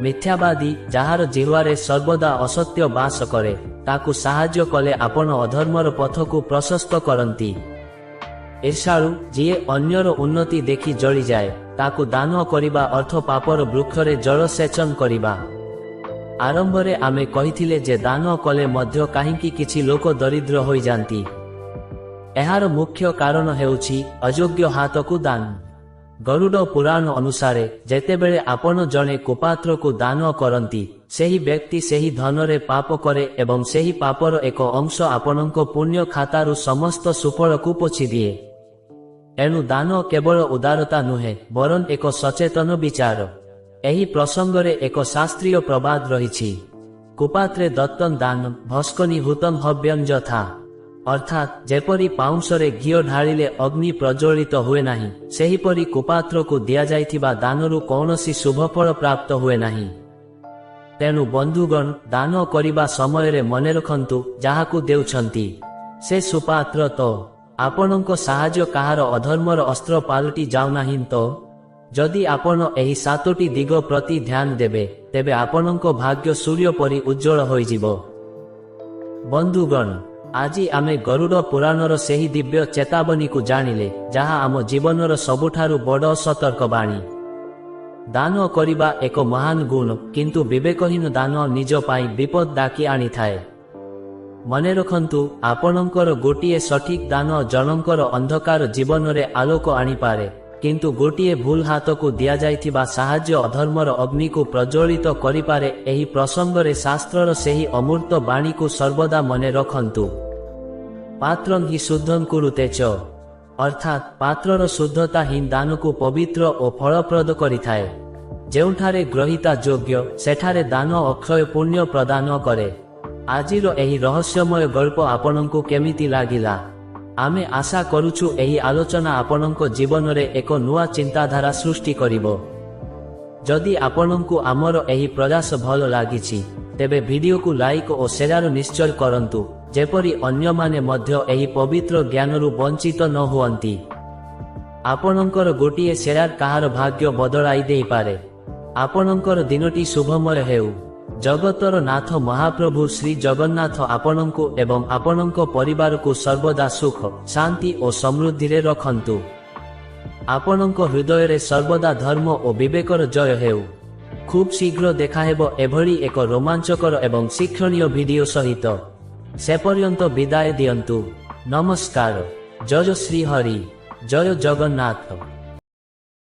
ମିଥ୍ୟାବାଦୀ, ଯାହାର ଜିହ୍ୱାରେ ସର୍ବଦା ଅସତ୍ୟ ବାସ କରେ, ତାକୁ ସାହାଯ୍ୟ କଲେ ଆପଣ ଅଧର୍ମର ପଥକୁ ପ୍ରଶସ୍ତ କରନ୍ତି। ଈର୍ଷାଳୁ, ଯିଏ ଅନ୍ୟର ଉନ୍ନତି ଦେଖି ଜଳିଯାଏ, ତାକୁ ଦାନ କରିବା ଅର୍ଥ ପାପର ବୃକ୍ଷରେ ଜଳସେଚନ କରିବା। ଆରମ୍ଭରେ ଆମେ କହିଥିଲେ ଯେ ଦାନ କଲେ ମଧ୍ୟ କାହିଁକି କିଛି ଲୋକ ଦରିଦ୍ର ହୋଇଯାନ୍ତି। ଏହାର ମୁଖ୍ୟ କାରଣ ହେଉଛି ଅଯୋଗ୍ୟ ହାତକୁ ଦାନ। ଗରୁଡ଼ ପୁରାଣ ଅନୁସାରେ ଯେତେବେଳେ ଆପଣ ଜଣେ କୁପାତ୍ରକୁ ଦାନ କରନ୍ତି, ସେହି ବ୍ୟକ୍ତି ସେହି ଧନରେ ପାପ କରେ ଏବଂ ସେହି ପାପର ଏକ ଅଂଶ ଆପଣଙ୍କ ପୁଣ୍ୟ ଖାତାରୁ ସମସ୍ତ ସୁଫଳକୁ ପୋଛିଦିଏ। ଏଣୁ ଦାନ କେବଳ ଉଦାରତା ନୁହେଁ, ବରଂ ଏକ ସଚେତନ ବିଚାର। ଏହି ପ୍ରସଙ୍ଗରେ ଏକ ଶାସ୍ତ୍ରୀୟ ପ୍ରବାଦ ରହିଛି, କୁପାତ୍ରେ ଦତ୍ତଂ ଦାନଂ ଭସ୍କନି ହୂତଂ ହବ୍ୟଂ ଯଥା। ଅର୍ଥାତ୍ ଯେପରି ପାଉଁଶରେ ଘିଅ ଢାଳିଲେ ଅଗ୍ନି ପ୍ରଜ୍ୱଳିତ ହୁଏ ନାହିଁ, ସେହିପରି କୁପାତ୍ରକୁ ଦିଆଯାଇଥିବା ଦାନରୁ କୌଣସି ଶୁଭଫଳ ପ୍ରାପ୍ତ ହୁଏ ନାହିଁ। ତେଣୁ ବନ୍ଧୁଗଣ, ଦାନ କରିବା ସମୟରେ ମନେ ରଖନ୍ତୁ, ଯାହାକୁ ଦେଉଛନ୍ତି ସେ ସୁପାତ୍ର ତ। ଆପଣଙ୍କ ସାହାଯ୍ୟ କାହାର ଅଧର୍ମର ଅସ୍ତ୍ର ପାଲଟି ଯାଉନାହିଁ ତ? ଯଦି ଆପଣ ଏହି 7ଟି ଦିଗ ପ୍ରତି ଧ୍ୟାନ ଦେବେ, ତେବେ ଆପଣଙ୍କ ଭାଗ୍ୟ ସୂର୍ଯ୍ୟ ପରି ଉଜ୍ଜ୍ୱଳ ହୋଇଯିବ। ବନ୍ଧୁଗଣ, ଆଜି ଆମେ ଗରୁଡ଼ ପୁରାଣର ସେହି ଦିବ୍ୟ ଚେତାବନୀକୁ ଜାଣିଲେ, ଯାହା ଆମ ଜୀବନର ସବୁଠାରୁ ବଡ଼ ସତର୍କବାଣୀ। ଦାନ କରିବା ଏକ ମହାନ ଗୁଣ, କିନ୍ତୁ ବିବେକହୀନ ଦାନ ନିଜ ପାଇଁ ବିପଦ ଡାକି ଆଣିଥାଏ। ମନେ ରଖନ୍ତୁ, ଆପଣଙ୍କର ଗୋଟିଏ ସଠିକ୍ ଦାନ ଜଣଙ୍କର ଅନ୍ଧକାର ଜୀବନରେ ଆଲୋକ ଆଣିପାରେ, କିନ୍ତୁ ଗୋଟିଏ ଭୁଲ ହାତକୁ ଦିଆଯାଇଥିବା ସାହାଯ୍ୟ ଅଧର୍ମର ଅଗ୍ନିକୁ ପ୍ରଜ୍ୱଳିତ କରିପାରେ। ଏହି ପ୍ରସଙ୍ଗରେ ଶାସ୍ତ୍ରର ସେହି ଅମୂର୍ତ୍ତ ବାଣୀକୁ ସର୍ବଦା ମନେ ରଖନ୍ତୁ। ପାତ୍ରଂ ହି ଶୁଦ୍ଧଂ କୁରୁତେ ଚ, ଅର୍ଥାତ୍ ପାତ୍ରର ଶୁଦ୍ଧତା ହିଁ ଦାନକୁ ପବିତ୍ର ଓ ଫଳପ୍ରଦ କରିଥାଏ। ଯେଉଁଠାରେ ଗ୍ରହିତା ଯୋଗ୍ୟ, ସେଠାରେ ଦାନ ଅକ୍ଷୟ ପୁଣ୍ୟ ପ୍ରଦାନ କରେ। ଆଜିର ଏହି ରହସ୍ୟମୟ ଗଳ୍ପ ଆପଣଙ୍କୁ କେମିତି ଲାଗିଲା? ଆମେ ଆଶା କରୁଛୁ ଏହି ଆଲୋଚନା ଆପଣଙ୍କ ଜୀବନରେ ଏକ ନୂଆ ଚିନ୍ତାଧାରା ସୃଷ୍ଟି କରିବ। ଯଦି ଆପଣଙ୍କୁ ଆମର ଏହି ପ୍ରୟାସ ଭଲ ଲାଗିଛି, ତେବେ ଭିଡିଓକୁ ଲାଇକ୍ ଓ ସେୟାର ନିଶ୍ଚୟ କରନ୍ତୁ, ଯେପରି ଅନ୍ୟମାନେ ମଧ୍ୟ ଏହି ପବିତ୍ର ଜ୍ଞାନରୁ ବଞ୍ଚିତ ନ ହୁଅନ୍ତି। ଆପଣଙ୍କର ଗୋଟିଏ ସେୟାର କାହାର ଭାଗ୍ୟ ବଦଳାଇ ଦେଇପାରେ। ଆପଣଙ୍କର ଦିନଟି ଶୁଭମୟ ହେଉ। ଜଗତର ନାଥ ମହାପ୍ରଭୁ ଶ୍ରୀ ଜଗନ୍ନାଥ ଆପଣଙ୍କୁ ଏବଂ ଆପଣଙ୍କ ପରିବାରକୁ ସର୍ବଦା ସୁଖ, ଶାନ୍ତି ଓ ସମୃଦ୍ଧିରେ ରଖନ୍ତୁ। ଆପଣଙ୍କ ହୃଦୟରେ ସର୍ବଦା ଧର୍ମ ଓ ବିବେକର ଜୟ ହେଉ। ଖୁବ୍ ଶୀଘ୍ର ଦେଖାହେବ ଏଭଳି ଏକ ରୋମାଞ୍ଚକର ଏବଂ ଶିକ୍ଷଣୀୟ ଭିଡିଓ ସହିତ। ସେପର୍ଯ୍ୟନ୍ତ ବିଦାୟ ଦିଅନ୍ତୁ। ନମସ୍କାର। ଜୟ ଶ୍ରୀ ହରି। ଜୟ ଜଗନ୍ନାଥ।